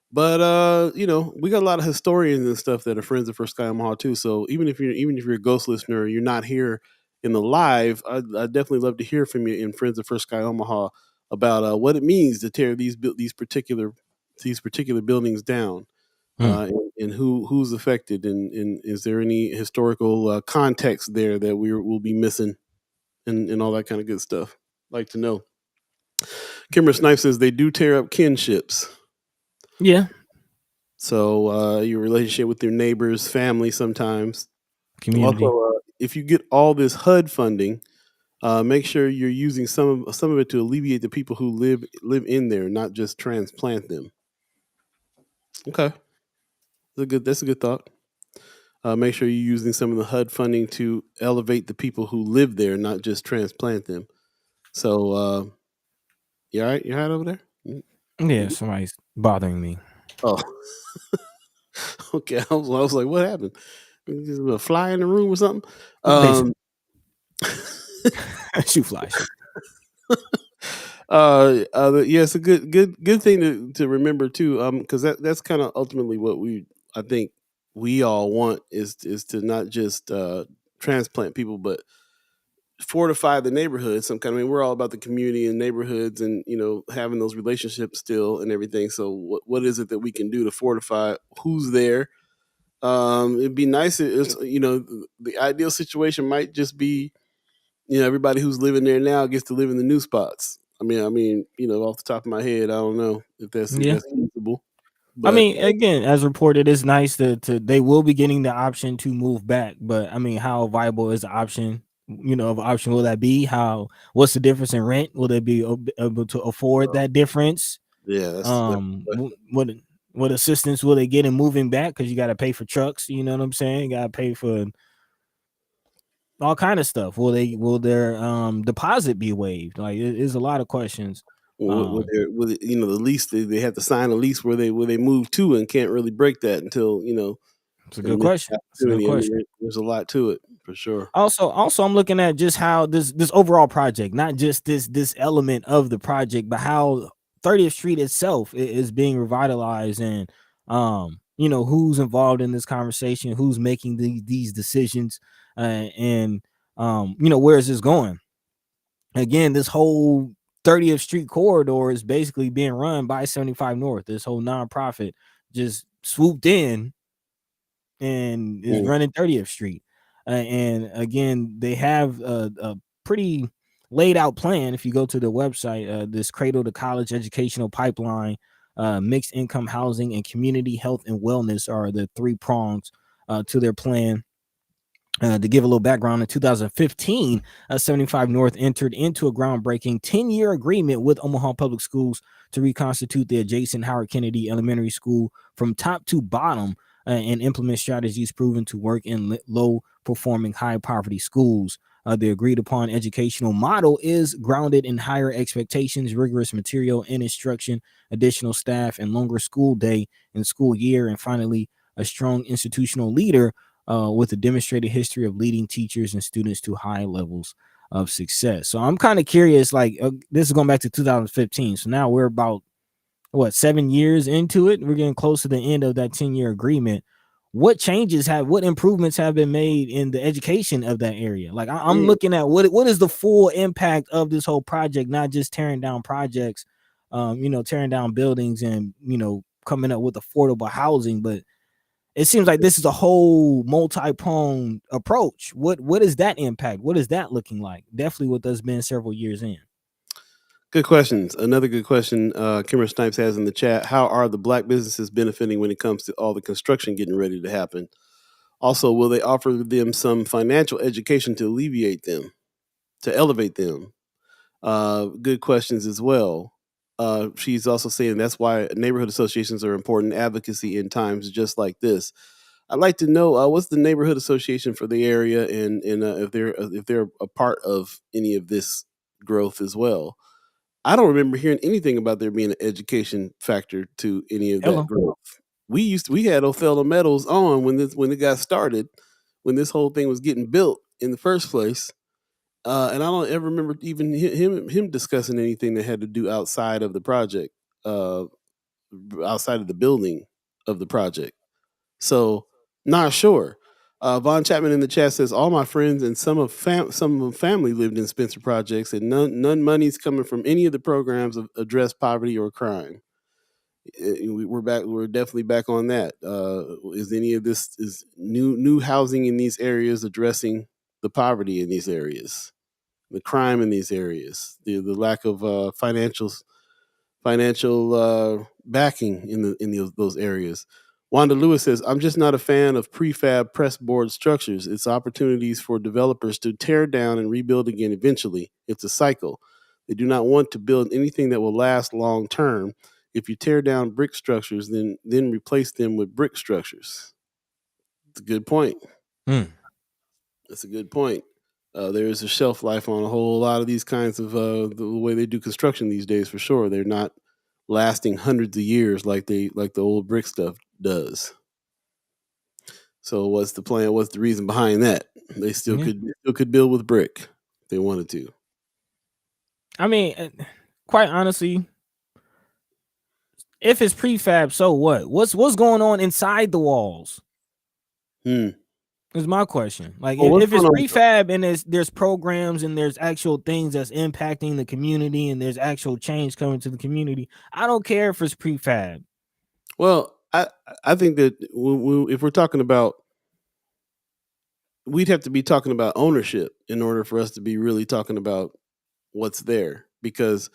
But we got a lot of historians and stuff that are friends of First Sky Omaha too. So even if you're a ghost listener, you're not here in the live. I'd definitely love to hear from you in Friends of First Sky Omaha about what it means to tear these particular buildings down, Hmm. and who's affected, and is there any historical context there that we'll be missing, and all that kind of good stuff. Like to know. Kimber Snipe says they do tear up kinships. Yeah. So your relationship with your neighbors, family, sometimes. Community. Also, if you get all this HUD funding, make sure you're using some of it to alleviate the people who live in there, not just transplant them. Okay, that's a good thought. Make sure you're using some of the HUD funding to elevate the people who live there, not just transplant them. So, you all right? You all right over there? Yeah, somebody's bothering me. Oh, okay. I was like, what happened? Is there a fly in the room or something? Basically, Um, shoot fly shit. yeah, it's a good thing to remember too. Because that's kind of ultimately what I think we all want is to not just transplant people, but fortify the neighborhood. Some kind. I mean, we're all about the community and neighborhoods, and having those relationships still and everything. So, what is it that we can do to fortify who's there? It'd be nice. The ideal situation might just be everybody who's living there now gets to live in the new spots. Off the top of my head, I don't know if that's Yeah. feasible. I But mean, again, as reported, it's nice to they will be getting the option to move back, but I mean, how viable is the option? Of option will that be? What's the difference in rent? Will they be able to afford that difference? yeah, that's What what assistance will they get in moving back? Because you got to pay for trucks. You know what I'm saying? You got to pay for all kind of stuff. Will their deposit be waived? Like, it's a lot of questions. With the lease, they have to sign a lease where they move to, and can't really break that until It's a good question. I mean, there's a lot to it for sure. Also, I'm looking at just how this overall project, not just this element of the project, but how 30th Street itself is being revitalized, and who's involved in this conversation, who's making these decisions, and where is this going? Again, this whole 30th Street corridor is basically being run by 75 North. This whole nonprofit just swooped in and is running 30th Street. And again, they have a pretty laid out plan. If you go to the website, this cradle to college educational pipeline, mixed income housing, and community health and wellness are the three prongs to their plan. To give a little background, in 2015, 75 North entered into a groundbreaking 10-year agreement with Omaha Public Schools to reconstitute the adjacent Howard Kennedy Elementary School from top to bottom, and implement strategies proven to work in low-performing, high-poverty schools. The agreed-upon educational model is grounded in higher expectations, rigorous material and instruction, additional staff, and longer school day and school year, and finally, a strong institutional leader with a demonstrated history of leading teachers and students to high levels of success. So I'm kind of curious, like, this is going back to 2015. So now we're about 7 years into it. We're getting close to the end of that 10-year agreement. What improvements have been made in the education of that area? Like, I'm looking at what is the full impact of this whole project, not just tearing down projects, tearing down buildings and, coming up with affordable housing, but it seems like this is a whole multi-pronged approach. What is that impact? What is that looking like? Definitely with us being several years in. Good questions. Another good question Kimmer Snipes has in the chat. How are the Black businesses benefiting when it comes to all the construction getting ready to happen? Also, will they offer them some financial education to alleviate them, to elevate them? Good questions as well. She's also saying that's why neighborhood associations are important advocacy in times just like this. I'd like to know what's the neighborhood association for the area, and if they're a part of any of this growth as well. I don't remember hearing anything about there being an education factor to any of that growth. We had Othello Meadows on when it got started, when this whole thing was getting built in the first place. And I don't ever remember even him discussing anything that had to do outside of the project, outside of the building of the project. So, not sure. Von Chapman in the chat says all my friends and some of family lived in Spencer projects, and none money's coming from any of the programs of address poverty or crime. We're back. We're definitely back on that. Is any of this is new housing in these areas addressing the poverty in these areas, the crime in these areas, the lack of financial backing in those areas? Wanda Lewis says, I'm just not a fan of prefab press board structures. It's opportunities for developers to tear down and rebuild again eventually. It's a cycle. They do not want to build anything that will last long term. If you tear down brick structures, then replace them with brick structures. It's a good point. That's a good point. There is a shelf life on a whole lot of these kinds of the way they do construction these days, for sure. They're not lasting hundreds of years like the old brick stuff does. So what's the plan? What's the reason behind that? They still could build with brick if they wanted to. I mean, quite honestly, if it's prefab, so what? What's going on inside the walls? Is my question. Like, if it's prefab and there's programs and there's actual things that's impacting the community and there's actual change coming to the community, I don't care if it's prefab. Well, I think that if we're talking about, we'd have to be talking about ownership in order for us to be really talking about what's there, because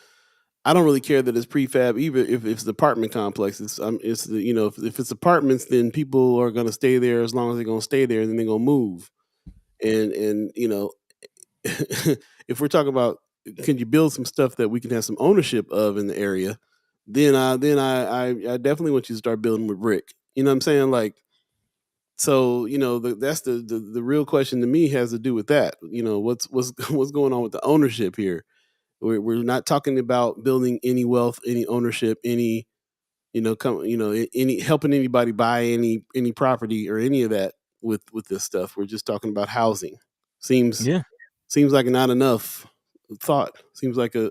I don't really care that it's prefab, even if it's apartment complexes. If it's apartments, then people are going to stay there as long as they're going to stay there, and then they're going to move. And if we're talking about, can you build some stuff that we can have some ownership of in the area, then I definitely want you to start building with brick. You know what I'm saying? Like, so that's the real question to me has to do with that. What's what's going on with the ownership here? We're not talking about building any wealth, any ownership, any any helping anybody buy any property or any of that with this stuff. We're just talking about housing. Seems Yeah. seems like not enough thought. Seems like a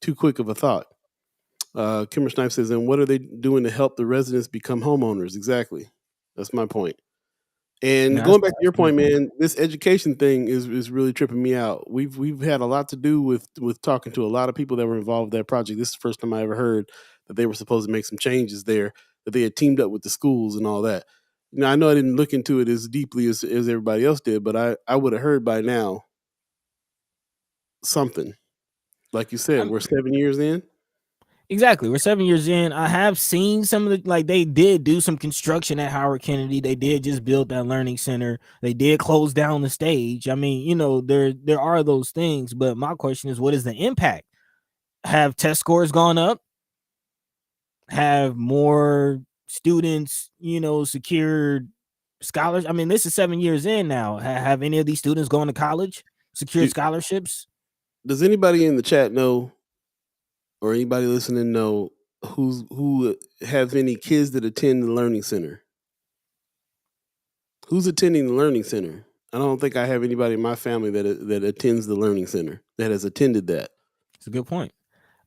too quick of a thought. Kimmer Snipe says, and what are they doing to help the residents become homeowners? Exactly. That's my point. And Yeah, going back to that's your a good point, point. man, this education thing is really tripping me out. We've had a lot to do with talking to a lot of people that were involved with that project. This is the first time I ever heard that they were supposed to make some changes there, that they had teamed up with the schools and all that. I know I didn't look into it as deeply as everybody else did, but I would have heard by now something. Like you said, I'm, we're 7 years in. exactly. We're 7 years in. I have seen some of the, like, they did do some construction at Howard Kennedy. They did just build that learning center. They did close down the stage. I mean, there are those things, but my question is, what is the impact? Have test scores gone up? Have more students, secured scholars? I mean, this is 7 years in now. Have any of these students gone to college, secured Do, scholarships? does anybody in the chat know, or anybody listening know, who have any kids that attend the learning center? Who's attending the learning center? I don't think I have anybody in my family that attends the learning center that has attended that. It's a good point.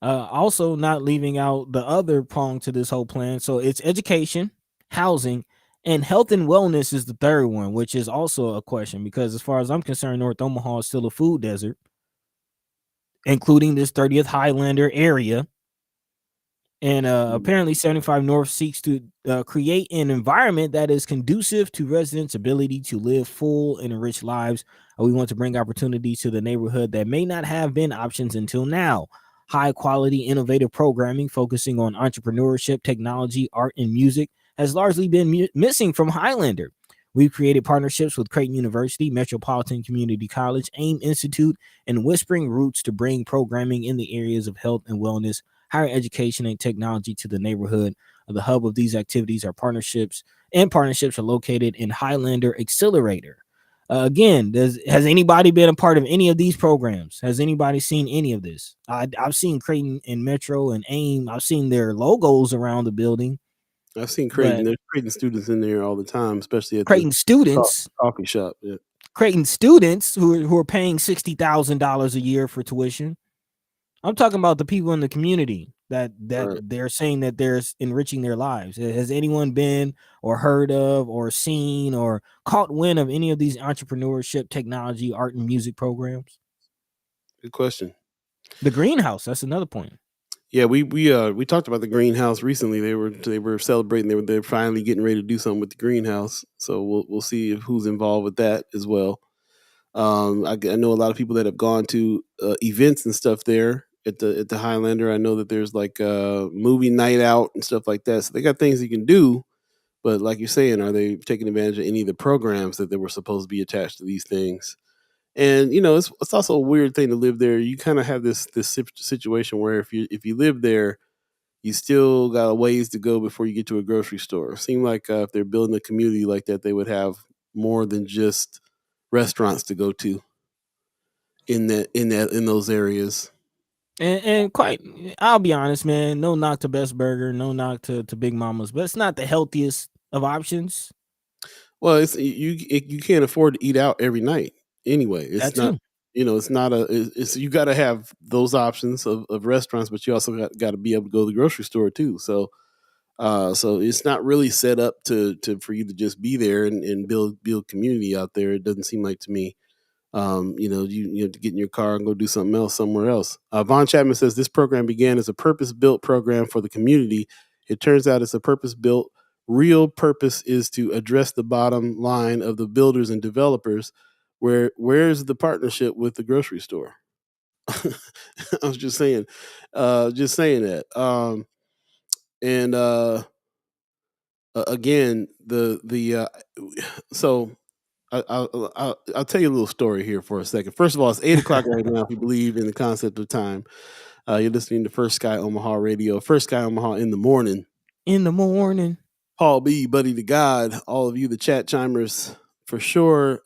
Also, not leaving out the other prong to this whole plan. So it's education, housing, and health and wellness is the third one, which is also a question because, as far as I'm concerned, North Omaha is still a food desert, including this 30th Highlander area. And apparently 75 North seeks to create an environment that is conducive to residents' ability to live full and enriched lives. We want to bring opportunities to the neighborhood that may not have been options until now. High quality, innovative programming focusing on entrepreneurship, technology, art, and music has largely been missing from Highlander. We've created partnerships with Creighton University, Metropolitan Community College, AIM Institute, and Whispering Roots to bring programming in the areas of health and wellness, higher education, and technology to the neighborhood. The hub of these activities are partnerships are located in Highlander Accelerator. Again, has anybody been a part of any of these programs? Has anybody seen any of this? I've seen Creighton and Metro and AIM. I've seen their logos around the building, I've seen Creighton. but There's Creighton students in there all the time, especially at the Creighton students, coffee shop. Yeah. Creighton students who are paying $60,000 a year for tuition. I'm talking about the people in the community that Right. they're saying that they're enriching their lives. Has anyone been or heard of or seen or caught wind of any of these entrepreneurship, technology, art, and music programs? Good question. The greenhouse, that's another point. Yeah, we talked about the greenhouse recently. They were celebrating. They're finally getting ready to do something with the greenhouse. So we'll see who's involved with that as well. I know a lot of people that have gone to events and stuff there at the Highlander. I know that there's like movie night out and stuff like that. So they got things you can do. But like you're saying, are they taking advantage of any of the programs that they were supposed to be attached to these things? And it's also a weird thing to live there. You kind of have this situation where if you live there, you still got a ways to go before you get to a grocery store. It seems like if they're building a community like that, they would have more than just restaurants to go to in those areas. And quite, I'll be honest, man. No knock to Best Burger, no knock to Big Mama's, but it's not the healthiest of options. Well, you can't afford to eat out every night anyway. That It's not too. it's not it's you got to have those options of restaurants, but you also got to be able to go to the grocery store too. So it's not really set up to for you to just be there and build community out there. It doesn't seem like to me. You have to get in your car and go do something else somewhere else. Von Chapman says this program began as a purpose-built program for the community. It turns out it's a purpose-built. Real purpose is to address the bottom line of the builders and developers. Where's the partnership with the grocery store? I was just saying that. And again, so I'll tell you a little story here for a second. First of all, it's 8 o'clock right now. If you believe in the concept of time, You're listening to First Sky Omaha Radio, First Sky Omaha in the morning. In the morning. Paul Beee, Buddi3 Da Gawd, all of you, the chat chimers, for sure,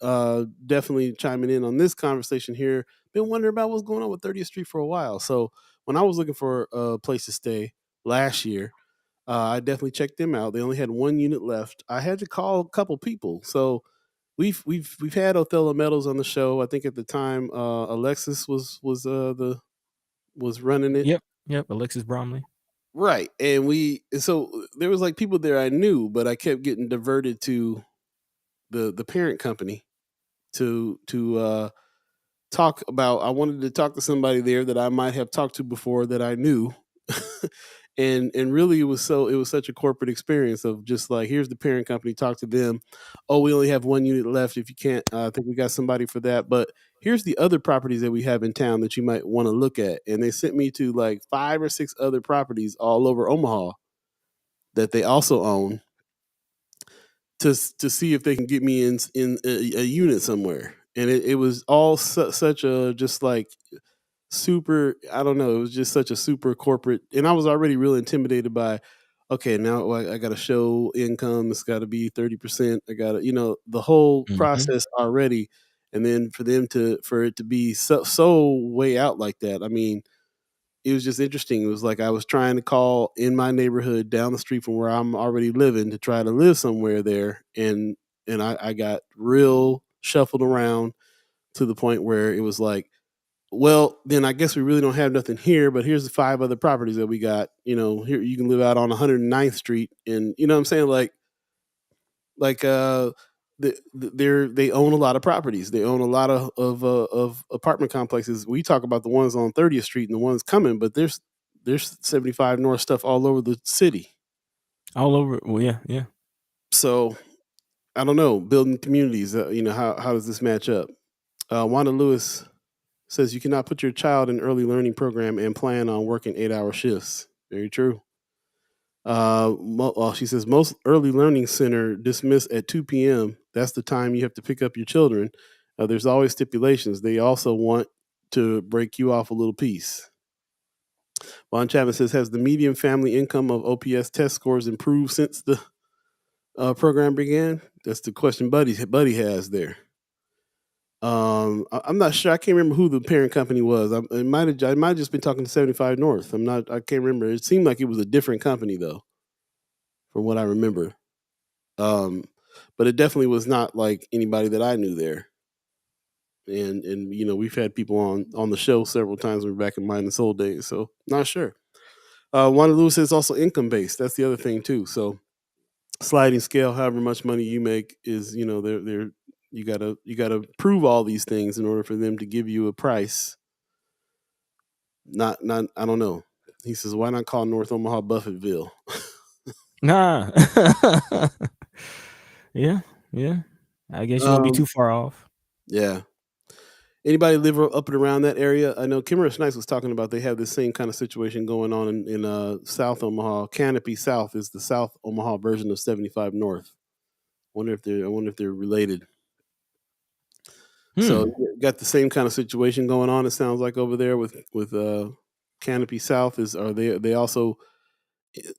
definitely chiming in on this conversation here. Been wondering about what's going on with 30th Street for a while. So when I was looking for a place to stay last year, I definitely checked them out. They only had one unit left. I had to call a couple people. So we've had Othello Meadows on the show. I think at the time Alexis was running it. Yep, Alexis Bromley. Right. And so there was like people there I knew, but I kept getting diverted to the parent company to talk about. I wanted to talk to somebody there that I might have talked to before that I knew. and really it was such a corporate experience of just like, here's the parent company, talk to them. Oh, we only have one unit left. If you can't, I think we got somebody for that. But here's the other properties that we have in town that you might want to look at. And they sent me to like 5 or 6 other properties all over Omaha that they also own to see if they can get me in a unit somewhere. And it was all such a just like super, I don't know, it was just such a super corporate, and I was already really intimidated by, okay, now I got to show income, it's got to be 30%, I got to, the whole process already, and then for it to be so way out like that. I mean, it was just interesting. It was like I was trying to call in my neighborhood down the street from where I'm already living to try to live somewhere there, and I got real shuffled around to the point where it was like, well, then I guess we really don't have nothing here, but here's the 5 other properties that we got. Here you can live out on 109th Street, and you know what I'm saying, they own a lot of properties. They own a lot of apartment complexes. We talk about the ones on 30th Street and the ones coming, but there's 75 North stuff all over the city. All over. Well, yeah. So I don't know, building communities. How does this match up? Wanda Lewis says you cannot put your child in early learning program and plan on working 8-hour shifts. Very true. She says most early learning center dismiss at 2 p.m. That's the time you have to pick up your children. There's always stipulations. They also want to break you off a little piece. Vaughn Chapman says, has the median family income of OPS test scores improved since the program began? That's the question Buddy has there. I'm not sure. I can't remember who the parent company was. I might have just been talking to 75 North. I can't remember. It seemed like it was a different company though, from what I remember. But it definitely was not like anybody that I knew there. And we've had people on the show several times. We're back in Mind and Soul days, so not sure. Wanda Lewis says also income based. That's the other thing too. So sliding scale, however much money you make is, they're you gotta prove all these things in order for them to give you a price. Not I don't know. He says, why not call North Omaha Buffettville? Nah. Yeah. I guess you won't be too far off. Yeah. Anybody live up and around that area? I know Kimmerer Snipes was talking about they have the same kind of situation going on in South Omaha. Canopy South is the South Omaha version of 75 North. I wonder if they're related. So you got the same kind of situation going on. It sounds like over there with Canopy South. Are they also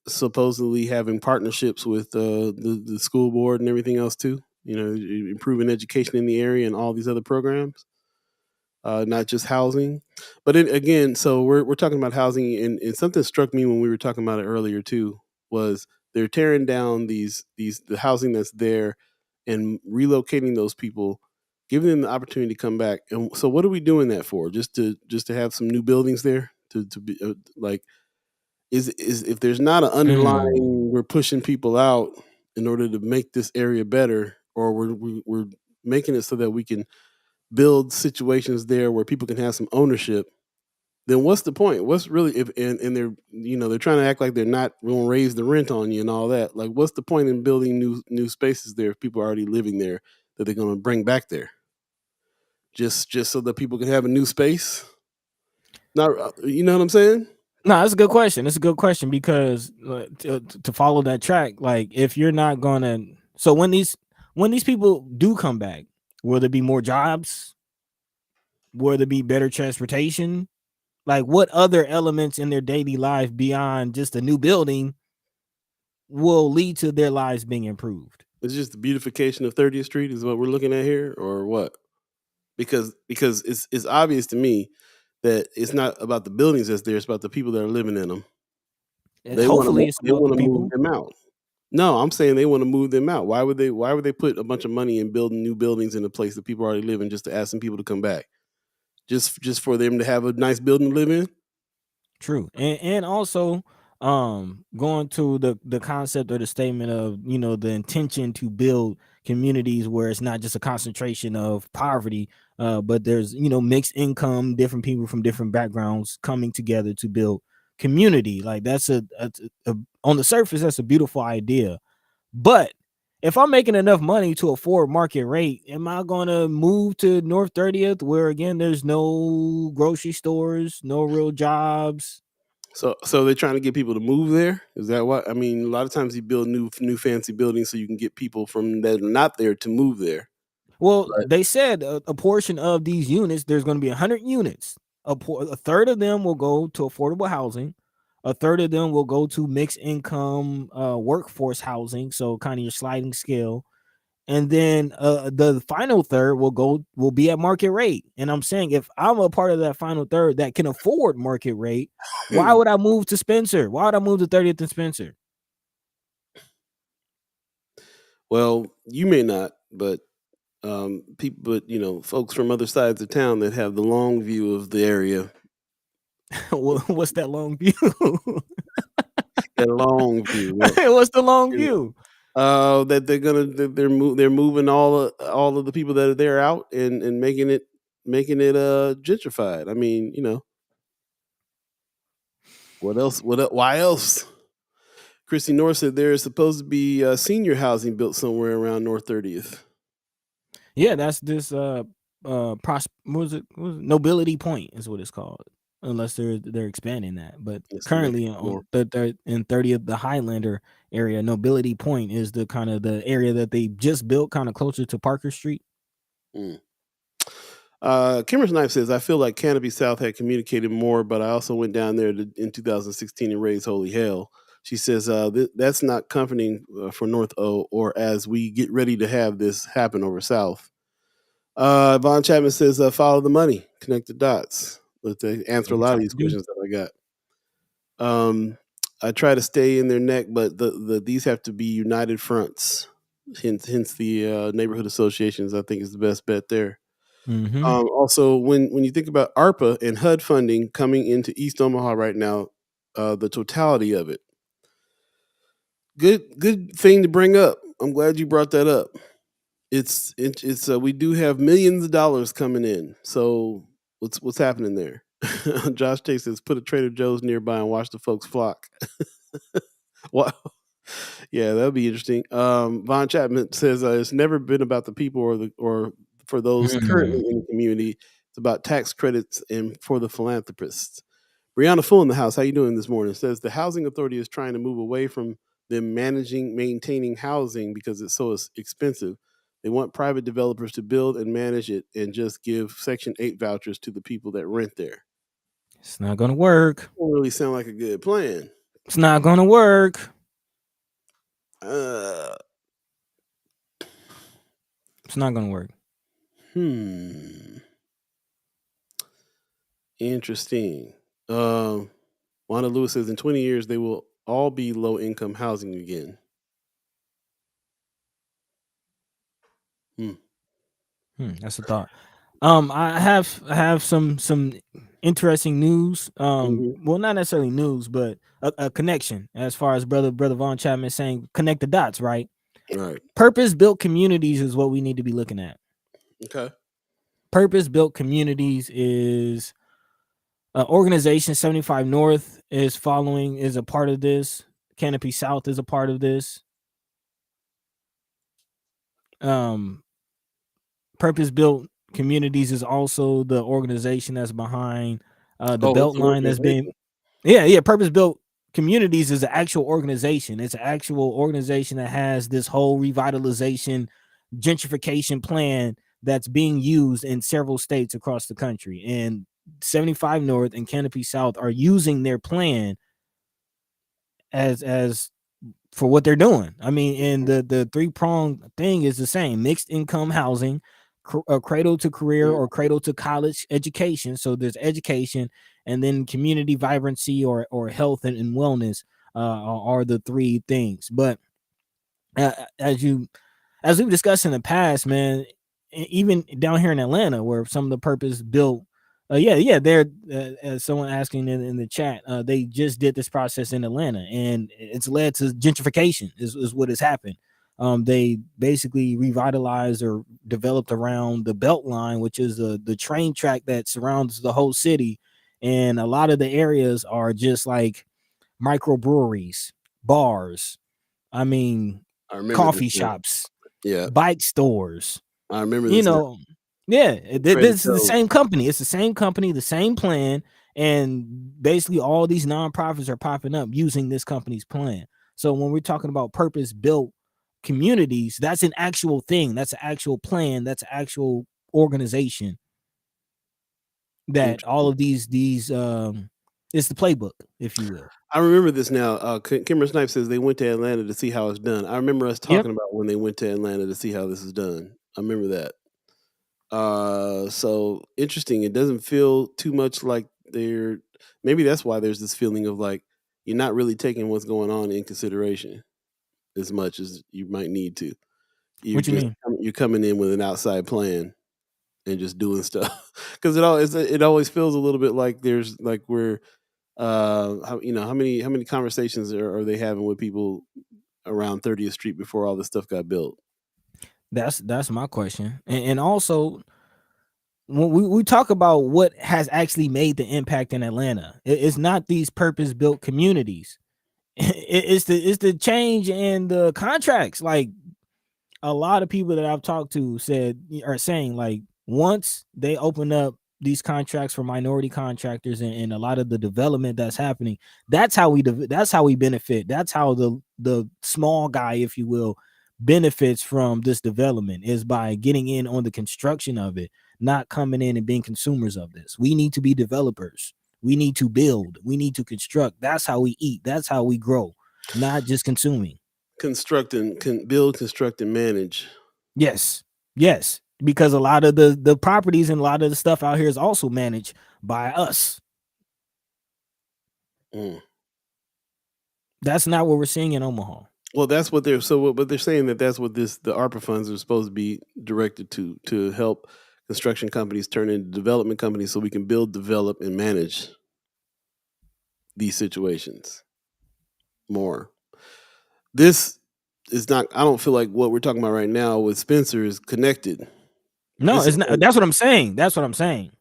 supposedly having partnerships with the school board and everything else too? Improving education in the area and all these other programs. Not just housing, but again, so we're talking about housing, and something struck me when we were talking about it earlier too, was they're tearing down the housing that's there and relocating those people, giving them the opportunity to come back. And so what are we doing that for? Just to have some new buildings there to be like, is if there's not an underlying, we're pushing people out in order to make this area better, or we're making it so that we can build situations there where people can have some ownership, then what's the point? What's really, if and they're they're trying to act like they're not going to raise the rent on you and all that. Like, what's the point in building new spaces there if people are already living there that they're going to bring back there? Just so that people can have a new space? Not, you know what I'm saying? No, that's a good question. It's a good question because to follow that track, like if you're not gonna, so when these people do come back, will there be more jobs? Will there be better transportation? Like, what other elements in their daily life beyond just a new building will lead to their lives being improved? It's just the beautification of 30th Street is what we're looking at here, or what? Because it's obvious to me that it's not about the buildings that's there; it's about the people that are living in them. Hopefully, it's They about want the to people. move them out. No, I'm saying they want to move them out. Why would they put a bunch of money in building new buildings in a place that people already live in just to ask some people to come back? Just for them to have a nice building to live in? True. And also going to the concept or the statement of, the intention to build communities where it's not just a concentration of poverty, but there's, mixed income, different people from different backgrounds coming together to build community. Like, that's a on the surface, that's a beautiful idea. But if I'm making enough money to afford market rate, am I going to move to North 30th, where again there's no grocery stores, no real jobs? So they're trying to get people to move there? Is that what? I mean, a lot of times you build new fancy buildings so you can get people from that are not there to move there. Well, they said a portion of these units, there's going to be 100 units. A third of them will go to affordable housing. A third of them will go to mixed income workforce housing, so kind of your sliding scale. And then the final third will be at market rate. And I'm saying, if I'm a part of that final third that can afford market rate, why would I move to Spencer? Why would I move to 30th and Spencer? Well, you may not, but folks from other sides of town that have the long view of the area. What's that long view? That long view. What's the long view? That they're moving all of the people that are there out and making it gentrified. I mean, what else? Why else? Christy North said there is supposed to be senior housing built somewhere around North 30th. Yeah, that's this Nobility Point is what it's called, unless they're expanding that. But currently on in 30th, the Highlander area, Nobility Point is the kind of the area that they just built, kind of closer to Parker Street. Kimmer's Knife says, I feel like Canopy South had communicated more, but I also went down there in 2016 and raised holy hell. She says that's not comforting for North O, or as we get ready to have this happen over South. Von Chapman says, follow the money, connect the dots. Let's answer a lot of these questions that I got. I try to stay in their neck, but these have to be united fronts. Hence the neighborhood associations, I think, is the best bet there. Mm-hmm. Also, when you think about ARPA and HUD funding coming into East Omaha right now, the totality of it. Good thing to bring up. I'm glad you brought that up. It's we do have millions of dollars coming in. So what's happening there? Josh Tate says, put a Trader Joe's nearby and watch the folks flock. Wow. Yeah, that'd be interesting. Von Chapman says it's never been about the people or for those currently in the community. It's about tax credits and for the philanthropists. Brianna Full in the house. How you doing this morning? Says the housing authority is trying to move away from them maintaining housing because it's so expensive. They want private developers to build and manage it and just give Section 8 vouchers to the people that rent there. It's not going to work. Doesn't really sound like a good plan. It's not going to work. It's not going to work. Interesting. Wanda Lewis says in 20 years they will all be low income housing again. That's a thought. I have some interesting news. Well, not necessarily news, but a connection as far as brother Von Chapman saying connect the dots, right? Right. Purpose-built communities is what we need to be looking at. Okay. Purpose-built communities is organization 75 North is a part of this. Canopy South is a part of this. Purpose-built communities is also the organization that's behind the Beltline that's being purpose-built communities is an actual organization. It's an actual organization that has this whole revitalization gentrification plan that's being used in several states across the country. And 75 North and Canopy South are using their plan as for what they're doing. I mean, and the three-pronged thing is the same: mixed income housing, cradle to career or cradle to college education. So there's education, and then community vibrancy or health and wellness are the three things. But as we've discussed in the past, man, even down here in Atlanta, where some of the purpose built, they're someone asking in the chat, they just did this process in Atlanta, and it's led to gentrification. Is what has happened. They basically revitalized or developed around the Beltline, which is the train track that surrounds the whole city, and a lot of the areas are just like microbreweries, bars. I mean, coffee shops, bike stores. I remember this. This is the same company. It's the same company, the same plan, and basically all these nonprofits are popping up using this company's plan. So when we're talking about purpose-built communities, that's an actual thing. That's an actual plan. That's an actual organization. That all of these it's the playbook, if you will. I remember this now. Kimber Snipe says they went to Atlanta to see how it's done. I remember us talking about when they went to Atlanta to see how this is done. I remember that. So interesting. It doesn't feel too much like maybe that's why there's this feeling of like you're not really taking what's going on in consideration as much as you might need to. What you mean? You're coming in with an outside plan and just doing stuff because it always feels a little bit like there's like we're how many conversations are they having with people around 30th Street before all this stuff got built? That's my question. And also when we talk about what has actually made the impact in Atlanta, it's not these purpose-built communities. It's the change in the contracts. Like a lot of people that I've talked to are saying like once they open up these contracts for minority contractors and a lot of the development that's happening, that's how we benefit. That's how the small guy, if you will, benefits from this development, is by getting in on the construction of it, not coming in and being consumers of this. We need to be developers. We need to build. We need to construct. That's how we eat. That's how we grow, not just consuming. Construct and build, construct and manage. Yes. Because a lot of the properties and a lot of the stuff out here is also managed by us. That's not what we're seeing in Omaha. Well, that's what they're saying that's what the ARPA funds are supposed to be directed to help construction companies turn into development companies so we can build, develop, and manage these situations more. This is not. I don't feel like what we're talking about right now with Spencer is connected. No, it's not. That's what I'm saying.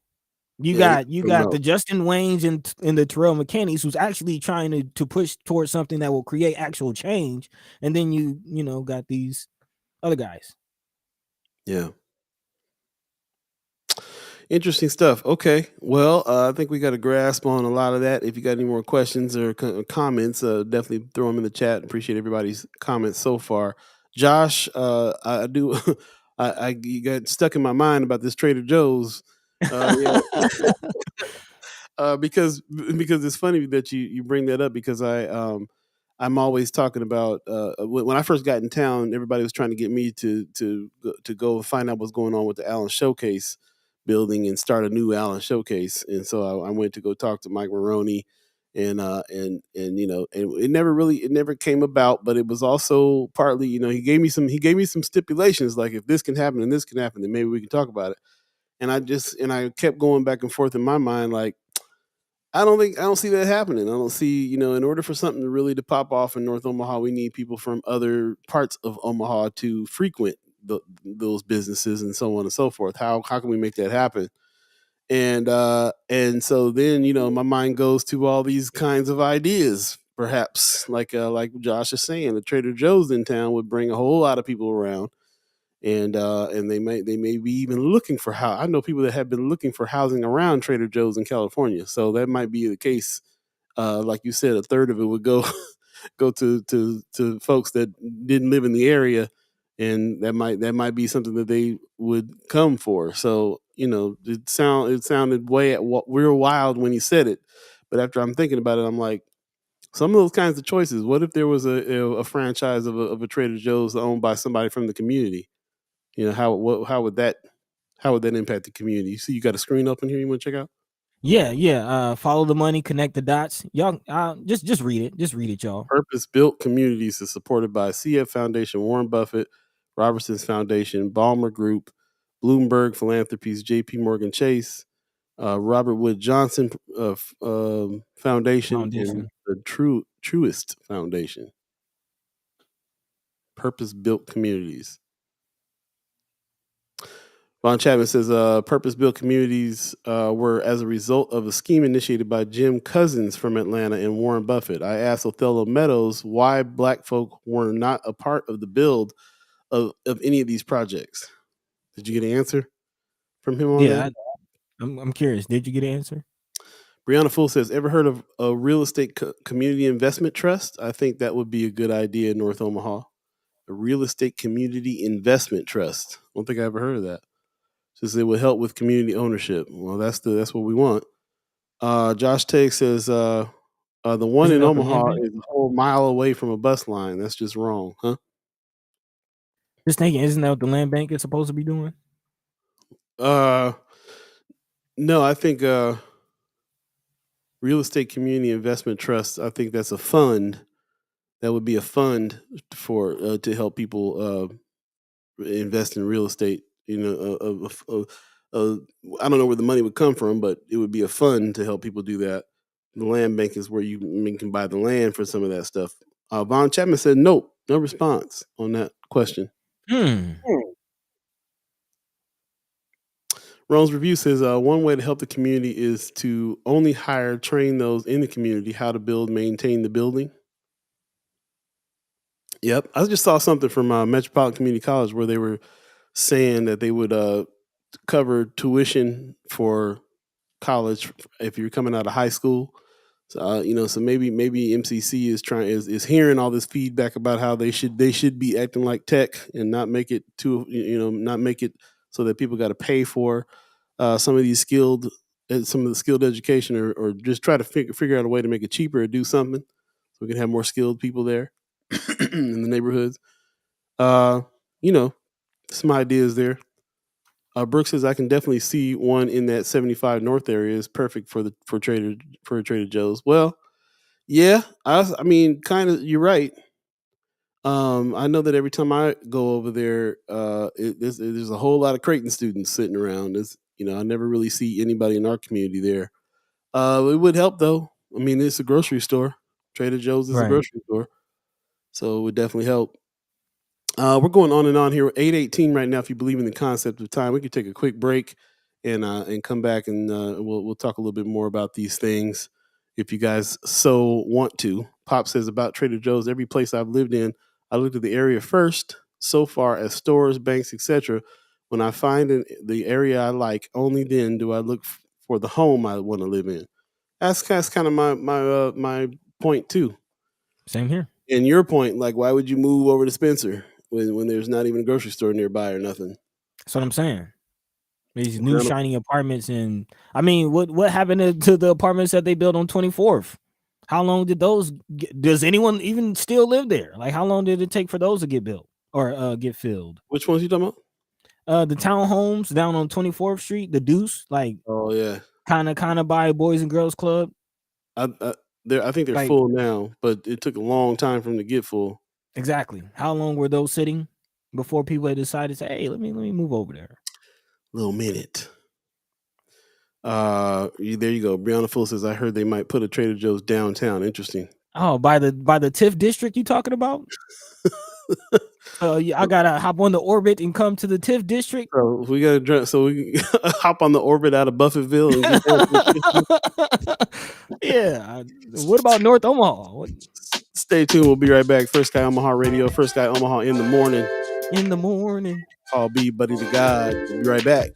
You got the Justin Waynes and the Terrell McKinney's who's actually trying to push towards something that will create actual change, and then you got these other guys. Yeah. Interesting stuff. Okay. Well, I think we got a grasp on a lot of that. If you got any more questions or comments, definitely throw them in the chat. Appreciate everybody's comments so far. Josh, I do. You got stuck in my mind about this Trader Joe's. Because it's funny that you bring that up because I'm always talking about when I first got in town, everybody was trying to get me to go find out what's going on with the Allen Showcase building and start a new Allen Showcase. And so I went to go talk to Mike Maroney and it never came about, but it was also partly, he gave me some stipulations, like if this can happen and this can happen, then maybe we can talk about it. And I kept going back and forth in my mind, like, I don't see that happening. I don't see, in order for something to pop off in North Omaha, we need people from other parts of Omaha to frequent those businesses and so on and so forth. How can we make that happen? And so then, my mind goes to all these kinds of ideas, perhaps like Josh is saying, the Trader Joe's in town would bring a whole lot of people around. And they may be even looking for I know people that have been looking for housing around Trader Joe's in California. So that might be the case. Like you said, a third of it would go to folks that didn't live in the area, and that might be something that they would come for. So it sounded way at real wild when he said it. But after I'm thinking about it, I'm like, some of those kinds of choices. What if there was a franchise of a Trader Joe's owned by somebody from the community? How would that impact the community? You see, you got a screen up in here. You want to check out? Yeah. Follow the money, connect the dots. Y'all, just read it. Just read it, y'all. Purpose-built communities is supported by CF Foundation, Warren Buffett, Robertson's Foundation, Balmer Group, Bloomberg Philanthropies, J.P. Morgan Chase, Robert Wood Johnson Foundation, and the Truist Foundation. Purpose-built communities. Von Chapman says purpose-built communities were as a result of a scheme initiated by Jim Cousins from Atlanta and Warren Buffett. I asked Othello Meadows why Black folk were not a part of the build of any of these projects. Did you get an answer from him on that? I'm curious. Did you get an answer? Brianna Fool says, ever heard of a real estate community investment trust? I think that would be a good idea in North Omaha. A real estate community investment trust. I don't think I ever heard of that. Says it would help with community ownership. Well, that's what we want. Josh Tagg says the one in Omaha is a whole mile away from a bus line. That's just wrong, huh? Just thinking, isn't that what the land bank is supposed to be doing? No, I think real estate community investment trust. I think that's a fund. That would be a fund for to help people invest in real estate. I don't know where the money would come from, but it would be a fund to help people do that. The land bank is where you can buy the land for some of that stuff. Von Chapman said, nope, no response on that question. Rome's Review says one way to help the community is to only train those in the community how to maintain the building. Yep. I just saw something from Metropolitan Community College where they were saying that they would cover tuition for college if you're coming out of high school. So so maybe MCC is hearing all this feedback about how they should be acting like tech and not make it not make it so that people got to pay for some of the skilled education or just try to figure out a way to make it cheaper or do something so we can have more skilled people there in the neighborhoods. Some ideas there. Brooks says I can definitely see one in that 75 North area is perfect for Trader Joe's. Well, yeah, I mean, kind of. You're right. I know that every time I go over there, there's a whole lot of Creighton students sitting around. I never really see anybody in our community there. It would help though. I mean, it's a grocery store. Trader Joe's is a grocery store, so it would definitely help. We're going on and on here. 8:18 right now. If you believe in the concept of time, we could take a quick break and come back and we'll talk a little bit more about these things if you guys so want to. Pop says about Trader Joe's. Every place I've lived in, I looked at the area first. So far as stores, banks, etc. When I find the area I like, only then do I look for the home I want to live in. That's kind of my point too. Same here. And your point, like, why would you move over to Spencer when there's not even a grocery store nearby or nothing? That's what I'm saying. These new shiny apartments, and I mean, what happened to the apartments that they built on 24th? How long did those? Does anyone even still live there? Like, how long did it take for those to get built or get filled? Which ones you talking about? The townhomes down on 24th Street, the Deuce, like. Oh yeah. Kind of by Boys and Girls Club. I think they're full now, but it took a long time for them to get full. Exactly. How long were those sitting before people had decided to say, "Hey, let me move over there"? Little minute. There you go. Brianna Full says, "I heard they might put a Trader Joe's downtown." Interesting. Oh, by the TIF district you talking about? I gotta hop on the Orbit and come to the TIF district. So we gotta hop on the Orbit out of Buffettville. And yeah. What about North Omaha? Stay tuned. We'll be right back. First Sky Omaha Radio. First Sky Omaha in the morning. In the morning. Call Beee, Buddi3 Da Gawd. We'll be right back.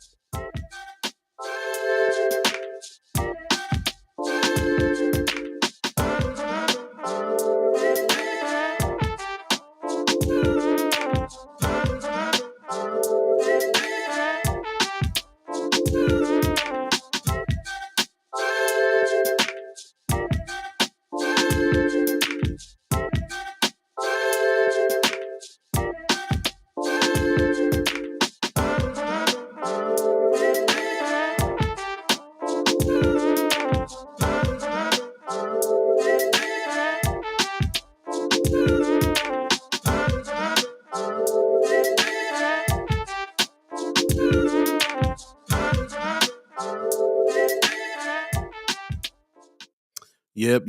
Yep.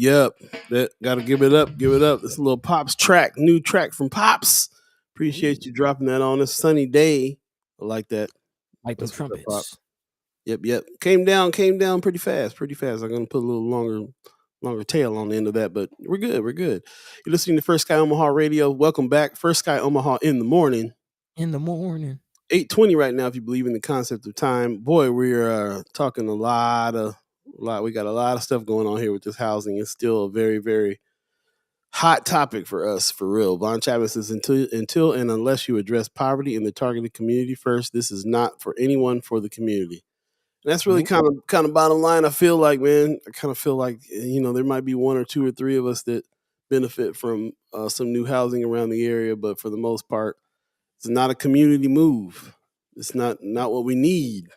That gotta give it up. It's a little Pops track, new track from Pops. Appreciate you dropping that on a sunny day. I like that. Like them trumpets. Yep. Came down pretty fast. I'm gonna put a little longer tail on the end of that, but we're good. You're listening to First Sky Omaha Radio. Welcome back. First Sky Omaha in the morning. 8:20 right now, if you believe in the concept of time. Boy, we're talking a lot. We got a lot of stuff going on here with this housing. It's still a very, very hot topic for us, for real. Von Chavez says, until and unless you address poverty in the targeted community first, this is not for anyone, for the community. And that's really kind of bottom line. I feel like, man, there might be one or two or three of us that benefit from some new housing around the area, but for the most part, it's not a community move. It's not what we need.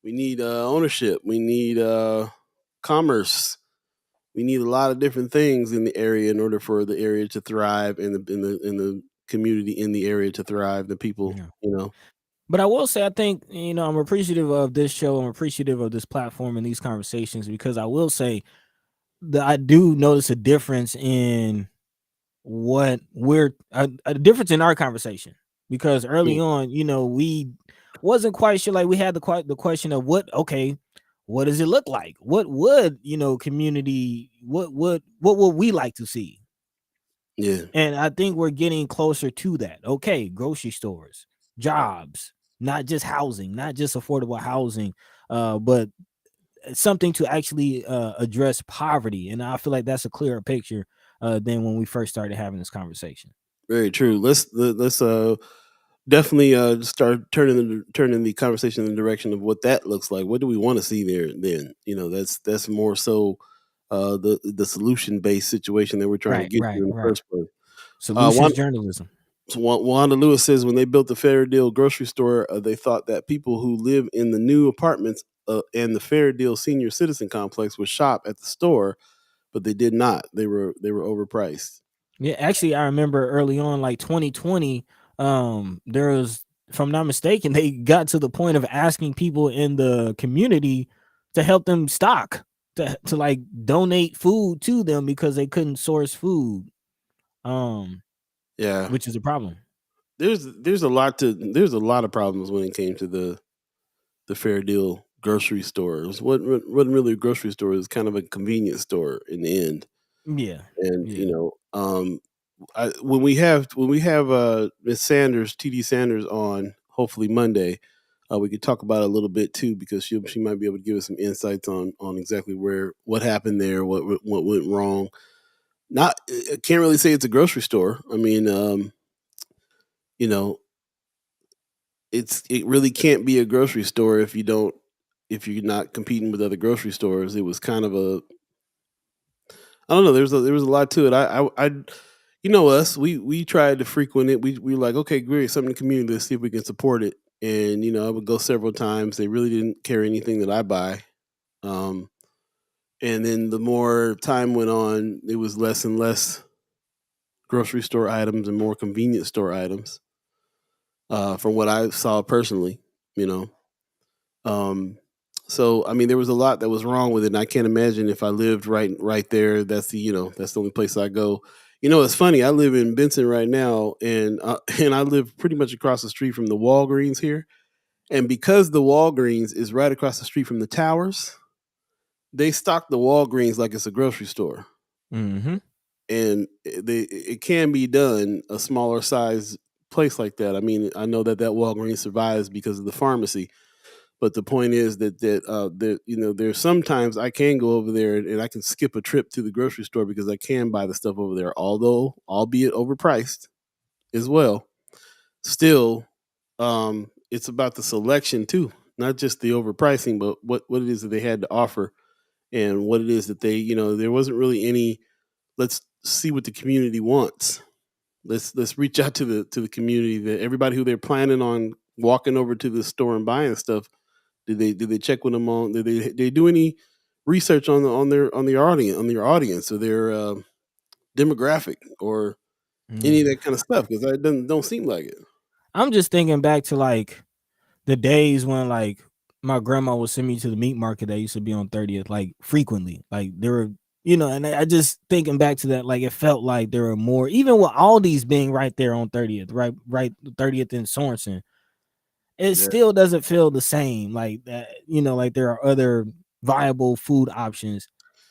We need ownership. We need commerce. We need a lot of different things in the area in order for the area to thrive, and the community in the area to thrive. The people, But I will say, I think, I'm appreciative of this show. I'm appreciative of this platform and these conversations, because I will say that I do notice a difference in what a difference in our conversation, because early on, we wasn't quite sure. Like, we had the question of what does it look like? What would, community, what would we like to see? Yeah. And I think we're getting closer to that. Okay, grocery stores, jobs, not just housing, not just affordable housing, but something to actually address poverty. And I feel like that's a clearer picture than when we first started having this conversation. Very true. Let's definitely start turning the conversation in the direction of what that looks like. What do we want to see there? Then that's more so the solution based situation that we're trying to get to in the first place. Solutions journalism. Wanda Lewis says, when they built the Fair Deal grocery store, they thought that people who live in the new apartments and the Fair Deal senior citizen complex would shop at the store, but they did not. They were overpriced. Yeah, actually, I remember early on, like 2020, there was, if I'm not mistaken, they got to the point of asking people in the community to help them stock, to like donate food to them because they couldn't source food. Yeah, which is a problem. There's a lot of problems when it came to the Fair Deal grocery stores. What really a grocery store is, kind of a convenience store in the end. Yeah, and when we have Miss Sanders, TD Sanders, on hopefully Monday, we could talk about it a little bit too, because she might be able to give us some insights on exactly what happened there, what went wrong. I can't really say it's a grocery store. I mean, it really can't be a grocery store if you're not competing with other grocery stores. It was kind of I don't know. There was a lot to it. I us, we tried to frequent it. We were like, okay, great, something in the community. Let's see if we can support it. And I would go several times. They really didn't carry anything that I buy. And then the more time went on, it was less and less grocery store items and more convenience store items. From what I saw personally, So I mean, there was a lot that was wrong with it, and I can't imagine if I lived right there. That's the only place I go. It's funny. I live in Benson right now, and I live pretty much across the street from the Walgreens here. And because the Walgreens is right across the street from the towers, they stock the Walgreens like it's a grocery store. Mm-hmm. And it can be done a smaller size place like that. I mean, I know that Walgreens survives because of the pharmacy. But the point is that there's sometimes I can go over there and I can skip a trip to the grocery store because I can buy the stuff over there, albeit overpriced as well. Still, it's about the selection too, not just the overpricing, but what it is that they had to offer, and what it is that they, there wasn't really any. Let's see what the community wants. Let's reach out to the community, that everybody who they're planning on walking over to the store and buying stuff. Did they check with them on? Did they do any research on their audience or their demographic or any of that kind of stuff? Because that don't seem like it. I'm just thinking back to like the days when like my grandma would send me to the meat market that used to be on 30th, like frequently. Like there were And I just thinking back to that, like it felt like there were more, even with Aldi's being right there on 30th, right 30th in Sorensen. It still doesn't feel the same like that, like there are other viable food options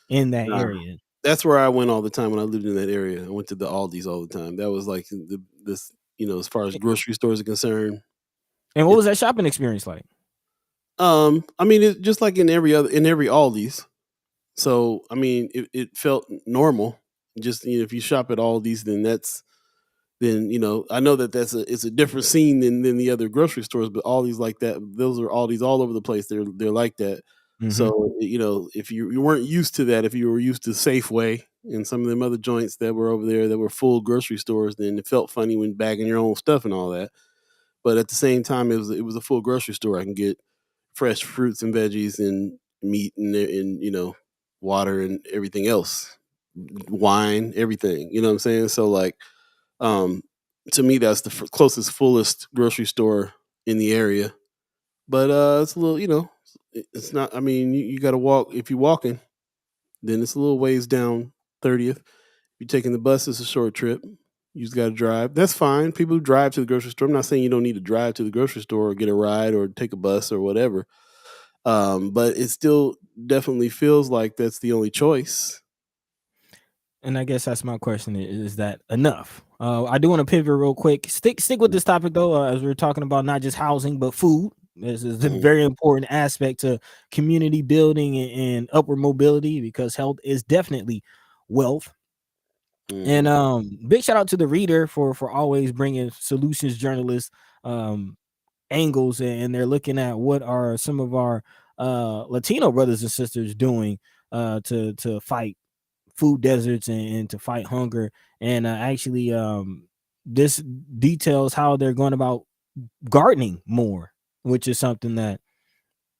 in that area. That's where I went all the time when I lived in that area. I went to the Aldi's all the time. That was like this, as far as grocery stores are concerned. And what was that shopping experience like? I mean, it's just like in every Aldi's. So I mean, it felt normal. Just if you shop at Aldi's, then I know that it's a different scene than the other grocery stores, but Aldi's like that. Those are Aldi's all over the place. They're like that. Mm-hmm. So if you weren't used to that, if you were used to Safeway and some of them other joints that were over there that were full grocery stores, then it felt funny when bagging your own stuff and all that. But at the same time, it was a full grocery store. I can get fresh fruits and veggies and meat and water and everything else, wine, everything. You know what I'm saying? So like, to me, that's the closest, fullest grocery store in the area. But it's a little, it's not. I mean, you got to walk. If you're walking, then it's a little ways down 30th. If you're taking the bus, it's a short trip. You just got to drive. That's fine. People who drive to the grocery store. I'm not saying you don't need to drive to the grocery store or get a ride or take a bus or whatever. But it still definitely feels like that's the only choice. And I guess that's my question: is that enough? I do want to pivot real quick. Stick with this topic though, as we're talking about not just housing but food. This is a very important aspect to community building and upward mobility, because health is definitely wealth. And big shout out to the Reader for always bringing solutions journalists angles, and they're looking at what are some of our Latino brothers and sisters doing to fight food deserts and to fight hunger. And actually this details how they're going about gardening more, which is something that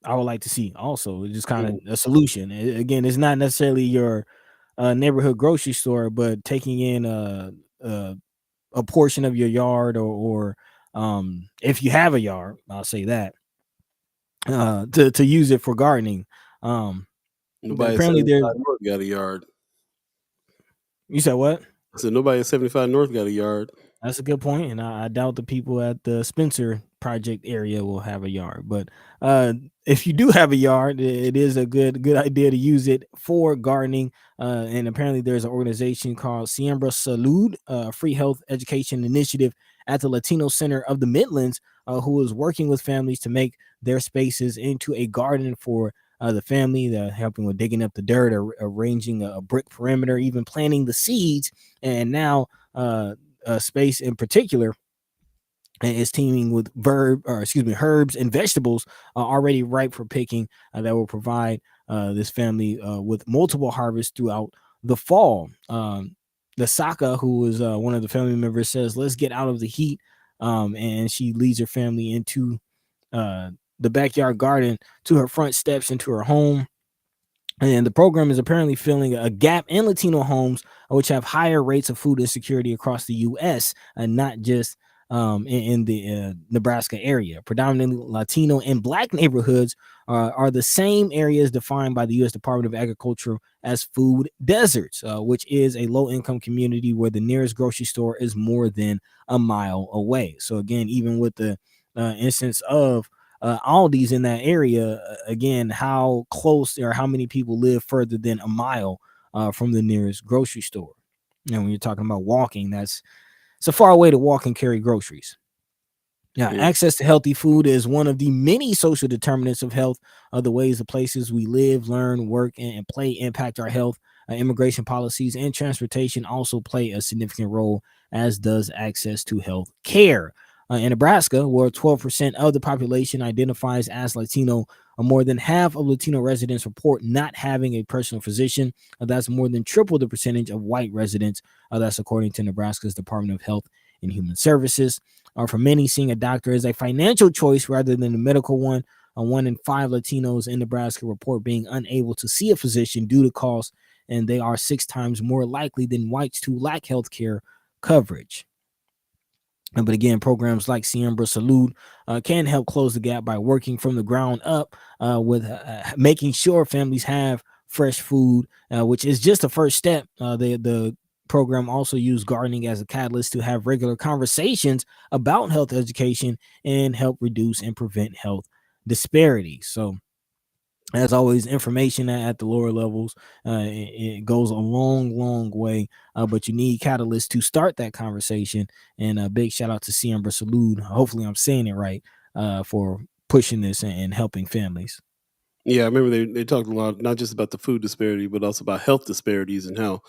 I would like to see also. It's just kind of a solution. Again, it's not necessarily your neighborhood grocery store, but taking in a portion of your yard, or if you have a yard, I'll say that, to use it for gardening. Nobody apparently there's North got a yard. You said what? I said nobody at 75 North got a yard. That's a good point, and I doubt the people at the Spencer project area will have a yard. But if you do have a yard, it is a good idea to use it for gardening. And apparently, there's an organization called Siembra Salud, free health education initiative at the Latino Center of the Midlands, who is working with families to make their spaces into a garden for the family. They're helping with digging up the dirt, or arranging a brick perimeter, even planting the seeds. And now space in particular is teeming with herbs and vegetables already ripe for picking, that will provide this family with multiple harvests throughout the fall. The Saka, who is one of the family members, says, let's get out of the heat. And she leads her family into the backyard garden, to her front steps, into her home. And the program is apparently filling a gap in Latino homes, which have higher rates of food insecurity across the U.S., and not just in the Nebraska area. Predominantly Latino and Black neighborhoods are the same areas defined by the U.S. Department of Agriculture as food deserts, which is a low-income community where the nearest grocery store is more than a mile away. So again, even with the instance of Aldi's in that area, again, how close or how many people live further than a mile from the nearest grocery store? And when you're talking about walking, it's a far way to walk and carry groceries. Access to healthy food is one of the many social determinants of health. The ways the places we live, learn, work, and play impact our health. Immigration policies and transportation also play a significant role, as does access to health care. In Nebraska, where 12% of the population identifies as Latino, more than half of Latino residents report not having a personal physician. That's more than triple the percentage of white residents. That's according to Nebraska's Department of Health and Human Services. For many, seeing a doctor is a financial choice rather than a medical one. 1 in 5 Latinos in Nebraska report being unable to see a physician due to cost, and they are 6 times more likely than whites to lack health care coverage. But again, programs like Siembra Salud can help close the gap by working from the ground up with making sure families have fresh food, which is just the first step. The program also used gardening as a catalyst to have regular conversations about health education and help reduce and prevent health disparities. So, as always, information at the lower levels, it goes a long way, but you need catalysts to start that conversation. And a big shout out to Siembra Salud, hopefully I'm saying it right, for pushing this and helping families. Yeah, I remember they talked a lot, not just about the food disparity, but also about health disparities and how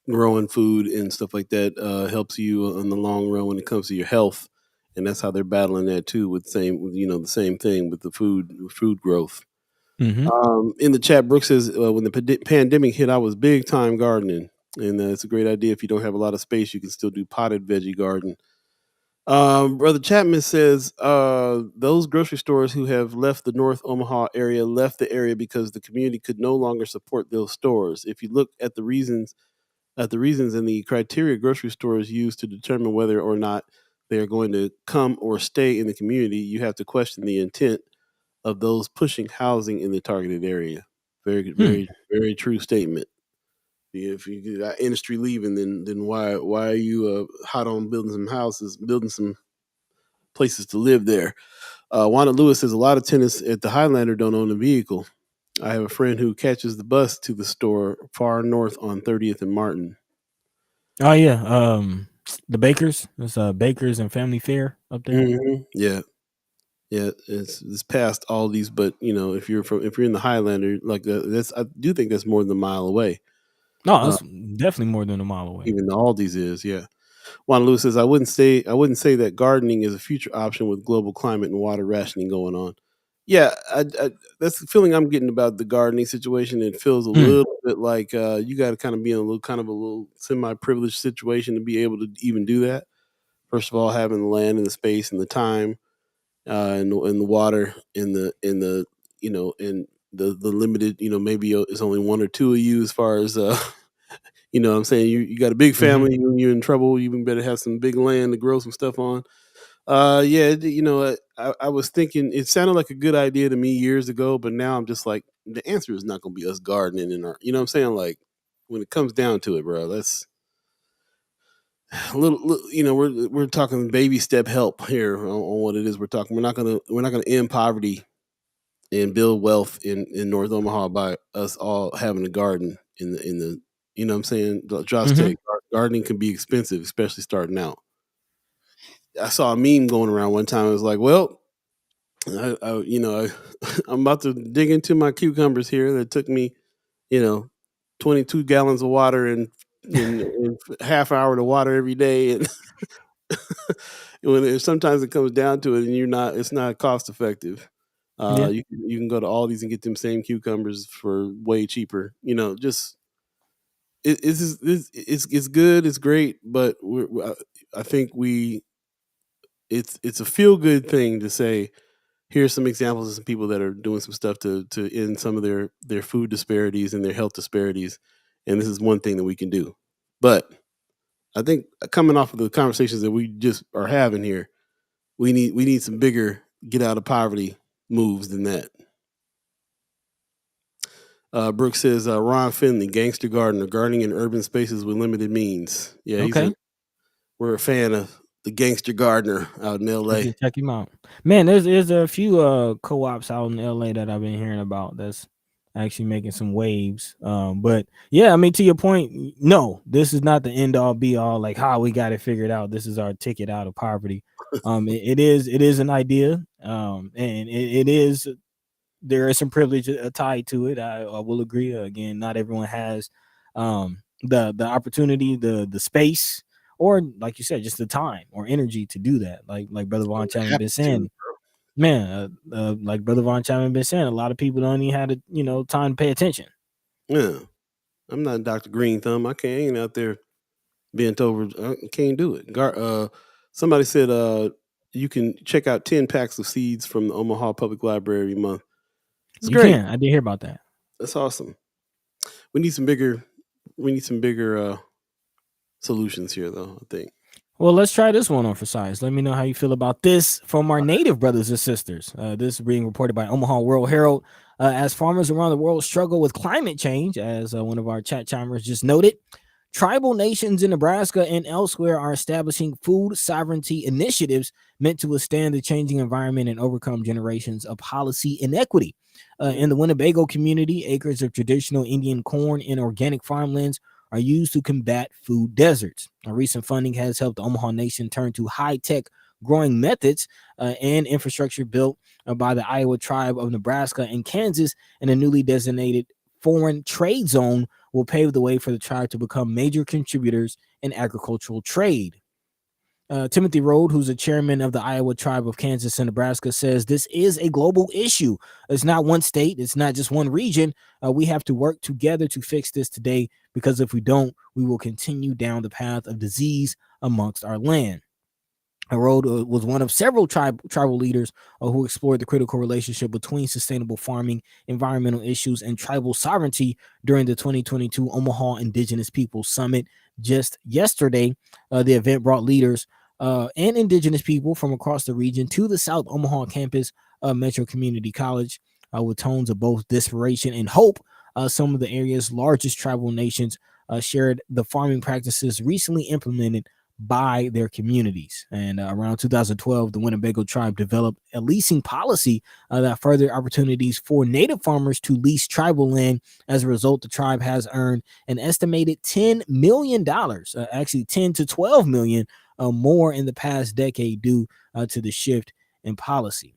growing food and stuff like that helps you in the long run when it comes to your health. And that's how they're battling that too, with the same thing with the food growth. Mm-hmm. In the chat, Brooks says, when the pandemic hit, I was big time gardening. And it's a great idea. If you don't have a lot of space, you can still do potted veggie garden. Brother Chapman says, those grocery stores who have left the North Omaha area left the area because the community could no longer support those stores. If you look at the reasons and the criteria grocery stores use to determine whether or not they are going to come or stay in the community, you have to question the intent of those pushing housing in the targeted area. Very true statement. If you got industry leaving, then why are you hot on building some houses, building some places to live there? Wanda Lewis says a lot of tenants at the Highlander don't own a vehicle. I have a friend who catches the bus to the store far north on 30th and Martin. Oh yeah, the Bakers. It's Bakers and Family Fare up there. Mm-hmm. Yeah, it's past all these, but if you're in the Highlander, like that's I do think that's more than a mile away. No, it's definitely more than a mile away. Even all these is, yeah. Juan Lewis says, I wouldn't say that gardening is a future option with global climate and water rationing going on. Yeah, that's the feeling I'm getting about the gardening situation. It feels a little bit like you got to kind of be in a little semi-privileged situation to be able to even do that. First of all, having the land and the space and the time, and the water and the the limited, maybe it's only one or two of you as far as what I'm saying, you got a big family, you're in trouble, you better have some big land to grow some stuff on. I was thinking it sounded like a good idea to me years ago, but now I'm just like, the answer is not going to be us gardening in our, what I'm saying? Like, when it comes down to it, bro, that's a little, we're talking baby step help here on what it is we're talking. We're not gonna end poverty and build wealth in North Omaha by us all having a garden in the what I'm saying? Josh, gardening can be expensive, especially starting out. I saw a meme going around one time. It was like, well, I'm about to dig into my cucumbers here. That took me, 22 gallons of water and half hour to water every day. And sometimes it comes down to it, and it's not cost effective. You can go to Aldi's and get them same cucumbers for way cheaper. Just it's good, it's great, but I think it's a feel good thing to say, here's some examples of some people that are doing some stuff to end some of their food disparities and their health disparities, and this is one thing that we can do. But I think coming off of the conversations that we just are having here, we need some bigger get out of poverty moves than that. Brooks says, Ron Finley, gangster gardener, gardening in urban spaces with limited means. Yeah, okay. We're a fan of the gangster gardener out in LA. Check him out, man. There's a few co-ops out in LA that I've been hearing about that's actually making some waves. But yeah, I mean, to your point, no, this is not the end all be all. Like, how we got it figured out. This is our ticket out of poverty. It is an idea. And it is. There is some privilege tied to it. I will agree. Again, not everyone has the opportunity, the space, or like you said, just the time or energy to do that. Like Brother Von Chapman been saying, man, like Brother Von Chapman been saying, a lot of people don't even have time to pay attention. Yeah, I'm not Dr. Green Thumb. I ain't out there bent over. I can't do it. Somebody said you can check out 10 packs of seeds from the Omaha Public Library every month. It's great. I did hear about that. That's awesome. We need some bigger solutions here, though, I think. Well, let's try this one on for size. Let me know how you feel about this from our native brothers and sisters. This is being reported by Omaha World Herald. As farmers around the world struggle with climate change, as one of our chat chimers just noted, tribal nations in Nebraska and elsewhere are establishing food sovereignty initiatives meant to withstand the changing environment and overcome generations of policy inequity. In the Winnebago community, acres of traditional Indian corn and organic farmlands are used to combat food deserts. Recent funding has helped the Omaha Nation turn to high-tech growing methods and infrastructure built by the Iowa tribe of Nebraska and Kansas in a newly designated foreign trade zone will pave the way for the tribe to become major contributors in agricultural trade. Timothy Rode, who's a chairman of the Iowa tribe of Kansas and Nebraska, says this is a global issue. It's not one state. It's not just one region. We have to work together to fix this today, because if we don't, we will continue down the path of disease amongst our land. Rode was one of several tribal leaders who explored the critical relationship between sustainable farming, environmental issues, and tribal sovereignty during the 2022 Omaha Indigenous Peoples Summit just yesterday. The event brought leaders and Indigenous people from across the region to the South Omaha campus of Metro Community College with tones of both desperation and hope. Some of the area's largest tribal nations shared the farming practices recently implemented by their communities. And around 2012, the Winnebago tribe developed a leasing policy that furthered opportunities for native farmers to lease tribal land. As a result, the tribe has earned an estimated $10 million, actually 10 to 12 million more in the past decade due to the shift in policy.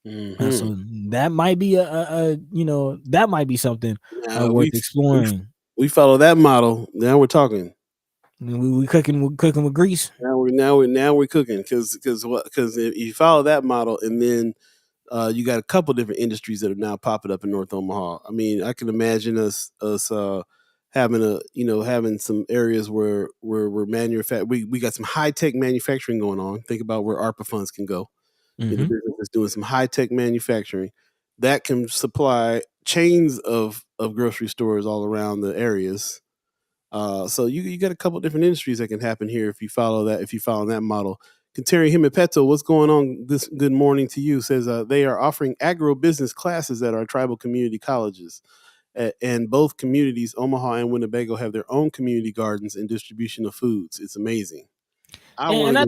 So that might be that might be something worth exploring. We follow that model. Now we're talking. We cooking with grease. Now we're cooking because if you follow that model, and then you got a couple different industries that are now popping up in North Omaha. I mean, I can imagine us having some areas where we're we got some high tech manufacturing going on. Think about where ARPA funds can go. The business is doing some high tech manufacturing that can supply chains of grocery stores all around the areas. So you got a couple different industries that can happen here if you follow that model. Conteri Himipeto, what's going on? This good morning to you. Says they are offering agribusiness classes at our tribal community colleges, and both communities, Omaha and Winnebago, have their own community gardens and distribution of foods. It's amazing. I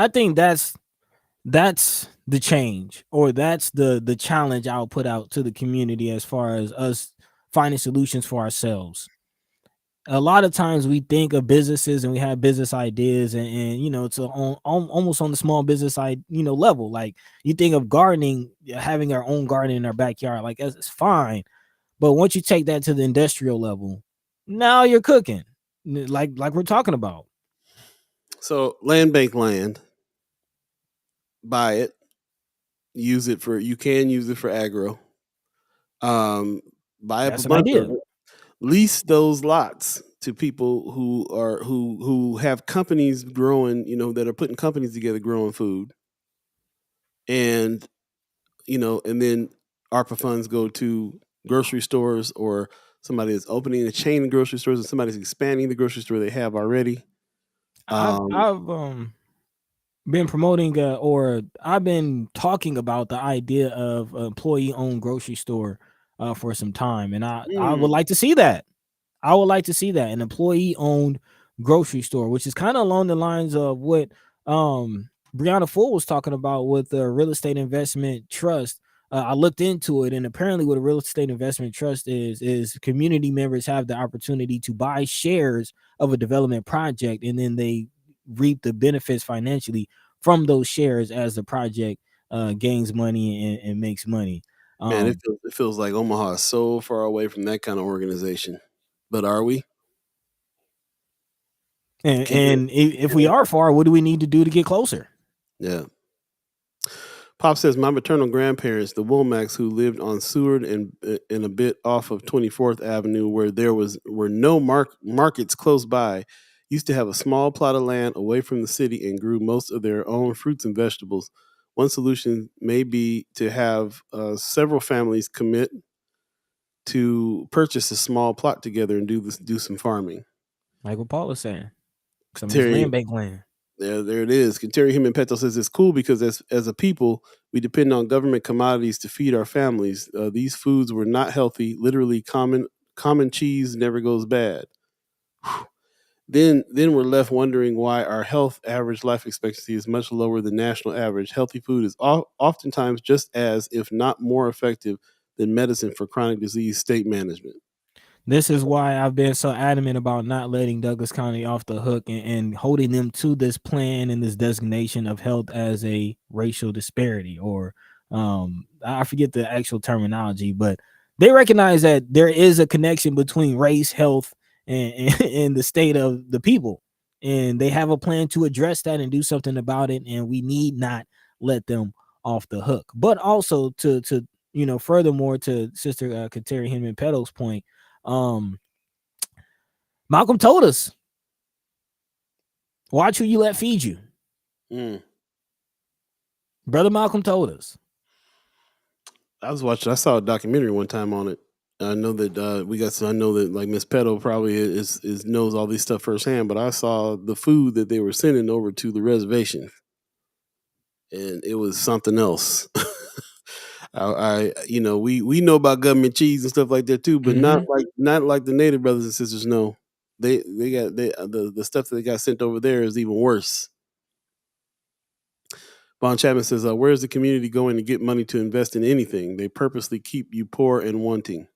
think that's the change, or that's the challenge I'll put out to the community as far as us finding solutions for ourselves. A lot of times we think of businesses and we have business ideas, and it's almost on the small business side, level. Like, you think of gardening, having our own garden in our backyard, like it's fine. But once you take that to the industrial level, now you're cooking, like we're talking about. So land bank land, buy it, you can use it for agro. Buy up a bunch of it, lease those lots to people who have companies growing, that are putting companies together growing food. And and then ARPA funds go to grocery stores, or somebody is opening a chain of grocery stores, and somebody's expanding the grocery store they have already. I've been promoting or I've been talking about the idea of employee-owned grocery store for some time, and I would like to see that. I would like to see that, an employee-owned grocery store, which is kind of along the lines of what Breonna Full was talking about with the real estate investment trust. I looked into it, and apparently what a real estate investment trust is community members have the opportunity to buy shares of a development project, and then they reap the benefits financially from those shares as the project gains money and makes money. Man, it feels like Omaha is so far away from that kind of organization. But are we? And if we are far, what do we need to do to get closer? Yeah. Pop says, my maternal grandparents, the Womacs, who lived on Seward and in a bit off of 24th Avenue, where there were no markets close by, used to have a small plot of land away from the city and grew most of their own fruits and vegetables. One solution may be to have several families commit to purchase a small plot together and do some farming. Like what Paul was saying. Some of this land bank land. There it is. Terry Him and Peto says it's cool because as a people, we depend on government commodities to feed our families. These foods were not healthy. Literally, common cheese never goes bad. Then we're left wondering why our health average life expectancy is much lower than national average. Healthy food is oftentimes just as, if not more effective than medicine for chronic disease state management. This is why I've been so adamant about not letting Douglas County off the hook and holding them to this plan and this designation of health as a racial disparity, or I forget the actual terminology, but they recognize that there is a connection between race, health, and the state of the people. And they have a plan to address that and do something about it. And we need not let them off the hook. But also to furthermore, to Sister Kateri Hinman Peto's point, Malcolm told us, watch who you let feed you. Brother Malcolm told us. I saw a documentary one time on it. I know that I know that like Miss Peto probably is knows all this stuff firsthand, but I saw the food that they were sending over to the reservation, and it was something else. We know about government cheese and stuff like that too, but not like the Native brothers and sisters know. They got the stuff that they got sent over there is even worse. Bon Chapman says, where's the community going to get money to invest in anything? They purposely keep you poor and wanting.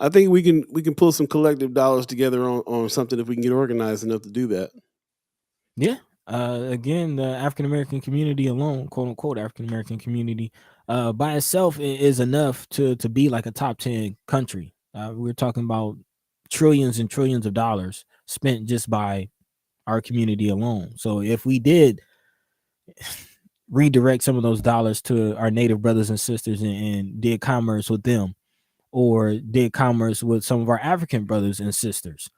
I think we can pull some collective dollars together on something if we can get organized enough to do that. Yeah. Again, the African American community alone, quote unquote African American community, by itself is enough to be like a top 10 country. We're talking about trillions and trillions of dollars spent just by our community alone. So if we did redirect some of those dollars to our Native brothers and sisters and did commerce with them, or did commerce with some of our African brothers and sisters,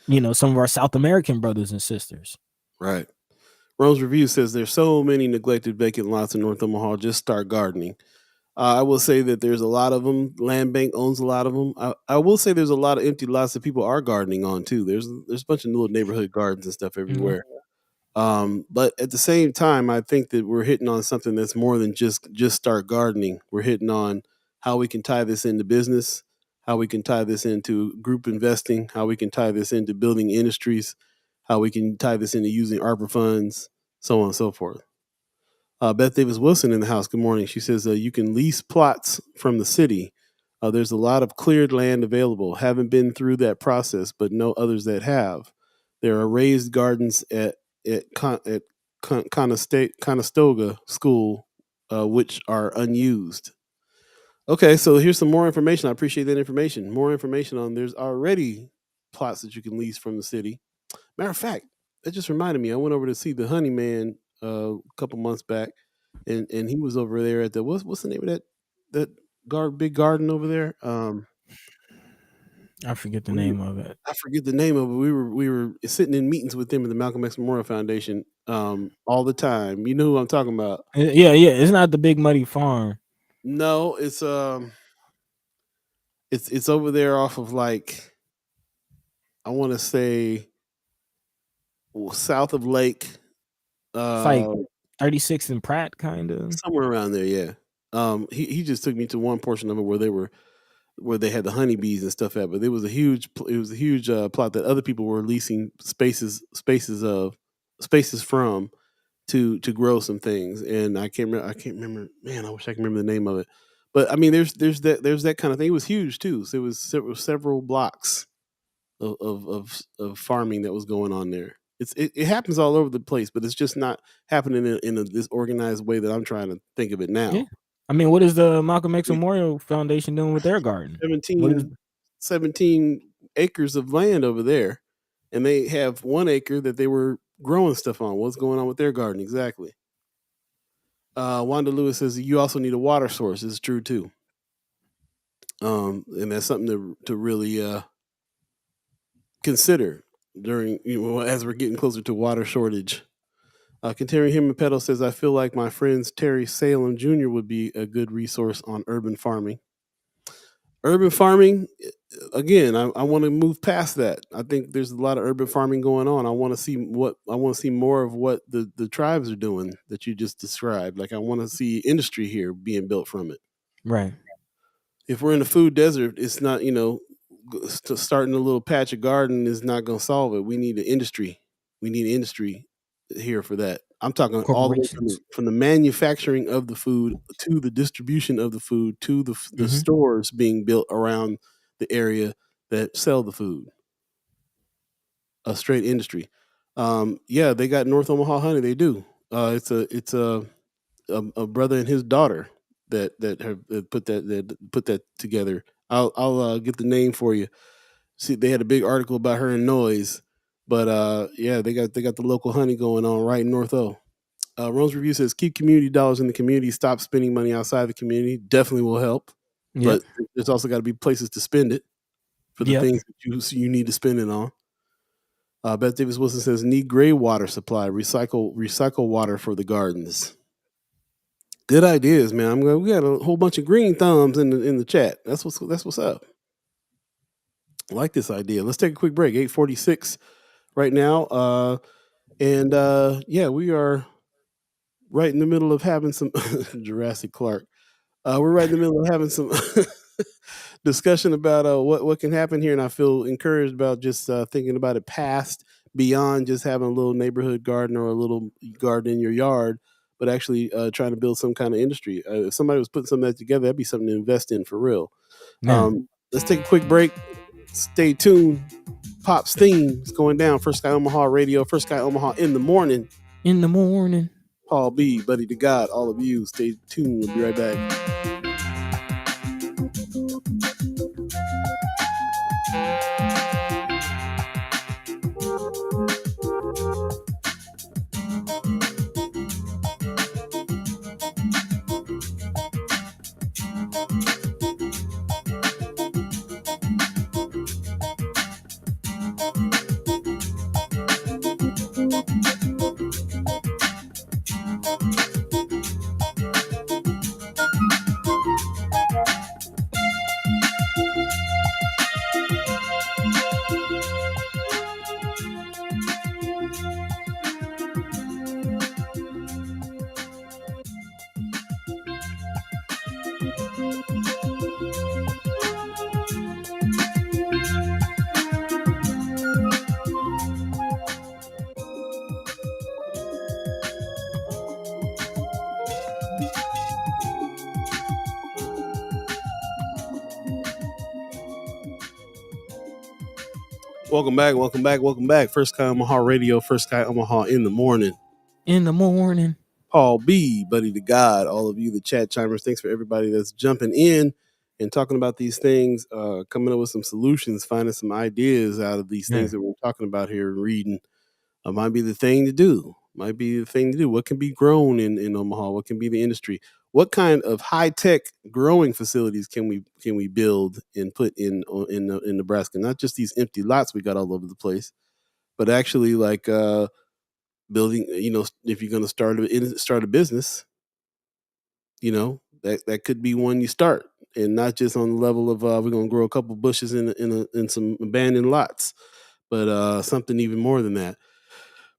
some of our South American brothers and sisters. Right. Rome's Review says there's so many neglected vacant lots in North Omaha. Just start gardening. I will say that there's a lot of them. Land Bank owns a lot of them. I will say there's a lot of empty lots that people are gardening on too. There's a bunch of little neighborhood gardens and stuff everywhere. But at the same time, I think that we're hitting on something that's more than just start gardening. We're hitting on how we can tie this into business, how we can tie this into group investing, how we can tie this into building industries, how we can tie this into using ARPA funds, so on and so forth. Beth Davis Wilson in the house. Good morning. She says you can lease plots from the city. There's a lot of cleared land available. Haven't been through that process, but know others that have. There are raised gardens at Conestoga School, which are unused. Okay, so here's some more information. I appreciate that information. More information on there's already plots that you can lease from the city. Matter of fact, that just reminded me. I went over to see the Honey Man a couple months back, and he was over there at the what's the name of that big garden over there? I forget the name of it. I forget the name of it. We were sitting in meetings with them at the Malcolm X Memorial Foundation all the time. You know who I'm talking about? Yeah. It's not the Big Muddy Farm. No, it's over there off of like, I want to say south of Lake. It's like 36th and Pratt, kind of somewhere around there. Yeah. He just took me to one portion of it where they had the honeybees and stuff at, but it was a huge plot that other people were leasing spaces from to grow some things, and I can't remember. Man, I wish I could remember the name of it. But I mean, there's that kind of thing. It was huge too. So it was several blocks of farming that was going on there. It happens all over the place, but it's just not happening in this organized way that I'm trying to think of it now. Yeah. I mean, what is the Malcolm X Memorial Foundation doing with their garden? 17 acres of land over there, and they have 1 acre that they were growing stuff on. What's going on with their garden exactly? Wanda Lewis says you also need a water source. This is true too, and that's something to really consider during as we're getting closer to water shortage. Continuing him and Petal says, I feel like my friends Terry Salem Jr. would be a good resource on urban farming. Urban farming, again, I want to move past that. I think there's a lot of urban farming going on. I want to see more of what the tribes are doing that you just described. Like I want to see industry here being built from it. Right. If we're in a food desert, it's not, starting a little patch of garden is not going to solve it. We need an industry. We need industry here for that. I'm talking all the way from the manufacturing of the food to the distribution of the food to the stores being built around the area that sell the food. A straight industry. Yeah, they got North Omaha honey. They do. It's a brother and his daughter that have put that together. I'll get the name for you. See, they had a big article about her in Noise, but yeah, they got the local honey going on right in North O. Rome's review says keep community dollars in the community, stop spending money outside the community. Definitely will help, but there's also got to be places to spend it for the things that you need to spend it on. Beth Davis Wilson says need gray water supply, recycle water for the gardens. Good ideas, man. We got a whole bunch of green thumbs in the chat. That's what's up. I like this idea. Let's take a quick break. 8:46 right now. Yeah, we are right in the middle of having some Jurassic Clark. We're right in the middle of having some discussion about what can happen here, and I feel encouraged about just thinking about it past beyond just having a little neighborhood garden or a little garden in your yard, but actually trying to build some kind of industry. If somebody was putting something together, that'd be something to invest in for real. Let's take a quick break. Stay tuned. Pop's theme is going down. First Sky Omaha Radio. First Sky Omaha in the morning. In the morning. Paul Beee, Buddi3 Da Gawd, all of you. Stay tuned. We'll be right back. Welcome back. First Sky Omaha Radio, First Sky Omaha in the morning. Paul Beee, Buddi3 Da Gawd, all of you, the chat chimers. Thanks for everybody that's jumping in and talking about these things, coming up with some solutions, finding some ideas out of these things that we're talking about here and reading. Might be the thing to do. What can be grown in Omaha? What can be the industry? What kind of high-tech growing facilities can we build and put in Nebraska? Not just these empty lots we got all over the place, but actually like building. If you're going to start a business, that could be one you start, and not just on the level of we're going to grow a couple bushes in some abandoned lots, but something even more than that.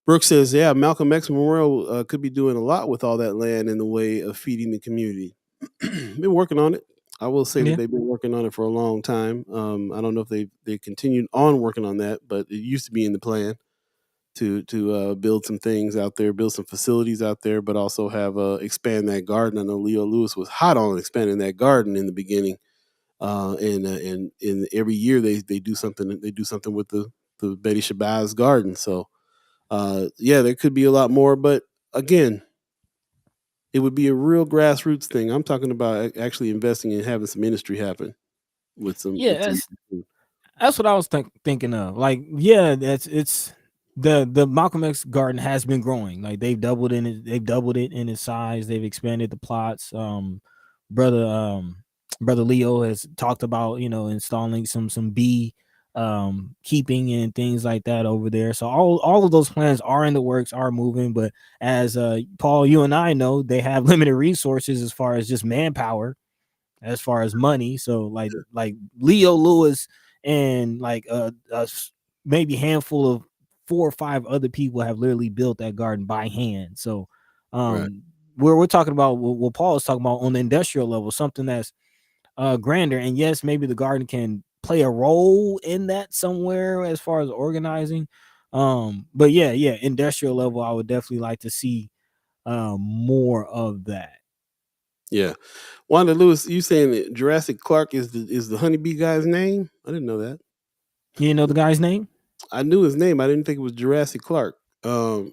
Brooks says, yeah, Malcolm X Memorial could be doing a lot with all that land in the way of feeding the community. Been working on it. I will say that they've been working on it for a long time. I don't know if they continued on working on that, but it used to be in the plan to build some things out there, build some facilities out there, but also have expand that garden. I know Leo Lewis was hot on expanding that garden in the beginning, and every year they do something. They do something with the Betty Shabazz garden. So. Yeah, there could be a lot more, but again, it would be a real grassroots thing. I'm talking about actually investing in having some industry happen with some. Yeah, that's what I was thinking of. Like, yeah, it's the Malcolm X garden has been growing. Like they've doubled it in its size. They've expanded the plots. Brother Leo has talked about installing some bee keeping and things like that over there. So all of those plans are in the works, are moving, but as Paul, you and I know, they have limited resources as far as just manpower, as far as money. So like Leo Lewis and like maybe handful of 4 or 5 other people have literally built that garden by hand. So we're talking about what Paul is talking about on the industrial level, something that's grander. And yes, maybe the garden can play a role in that somewhere as far as organizing. But yeah, industrial level, I would definitely like to see more of that. Yeah. Wanda Lewis, you saying that Jurassic Clark is the honeybee guy's name? I didn't know that. You didn't know the guy's name? I knew his name. I didn't think it was Jurassic Clark. I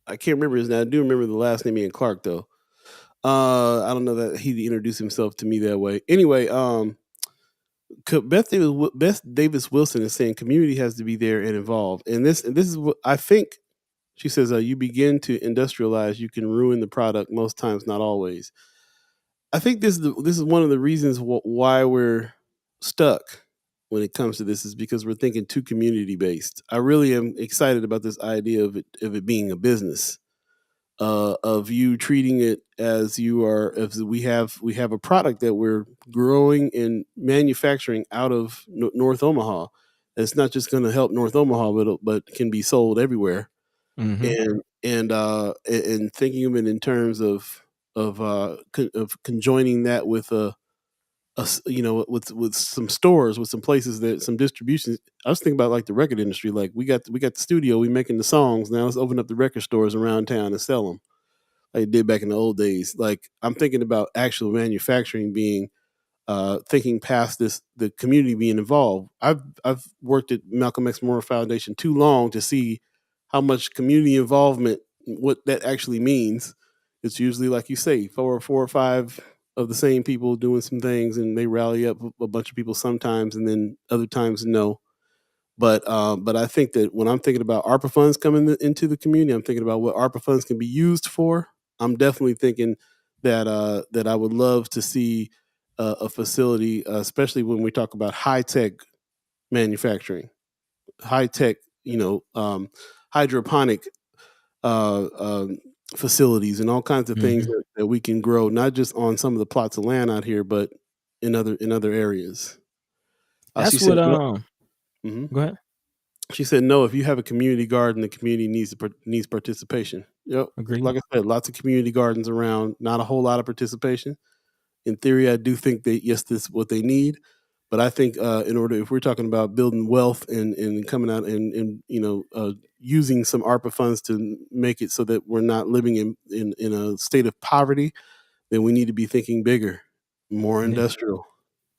can't remember his name. I do remember the last name being Clark though. I don't know that he introduced himself to me that way. Anyway, Beth Davis Wilson is saying community has to be there and involved. And this is what I think. She says, you begin to industrialize, you can ruin the product most times, not always. I think this is one of the reasons why we're stuck when it comes to this, is because we're thinking too community based. I really am excited about this idea of it being a business, of you treating it as we have a product that we're growing and manufacturing out of North Omaha. It's not just going to help North Omaha, but can be sold everywhere. And thinking of it in terms of conjoining that with with some stores, with some places, that some distribution. I was thinking about like the record industry. Like we got the studio, we making the songs. Now let's open up the record stores around town and sell them like they did back in the old days. Like I'm thinking about actual manufacturing being thinking past the community being involved. I've worked at Malcolm X Memorial Foundation too long to see how much community involvement, what that actually means. It's usually, like you say, four or five of the same people doing some things, and they rally up a bunch of people sometimes, and then other times no. But I think that when I'm thinking about ARPA funds coming into the community, I'm thinking about what ARPA funds can be used for. I'm definitely thinking that that I would love to see a facility, especially when we talk about high tech manufacturing, high tech, hydroponic facilities, and all kinds of things that we can grow, not just on some of the plots of land out here, but in other areas. That's what. Go ahead. She said, "No, if you have a community garden, the community needs participation." Yep. Agreed. Like I said, lots of community gardens around, not a whole lot of participation. In theory, I do think that yes, this is what they need, but I think if we're talking about building wealth and coming out and using some ARPA funds to make it so that we're not living in a state of poverty, then we need to be thinking bigger, more industrial.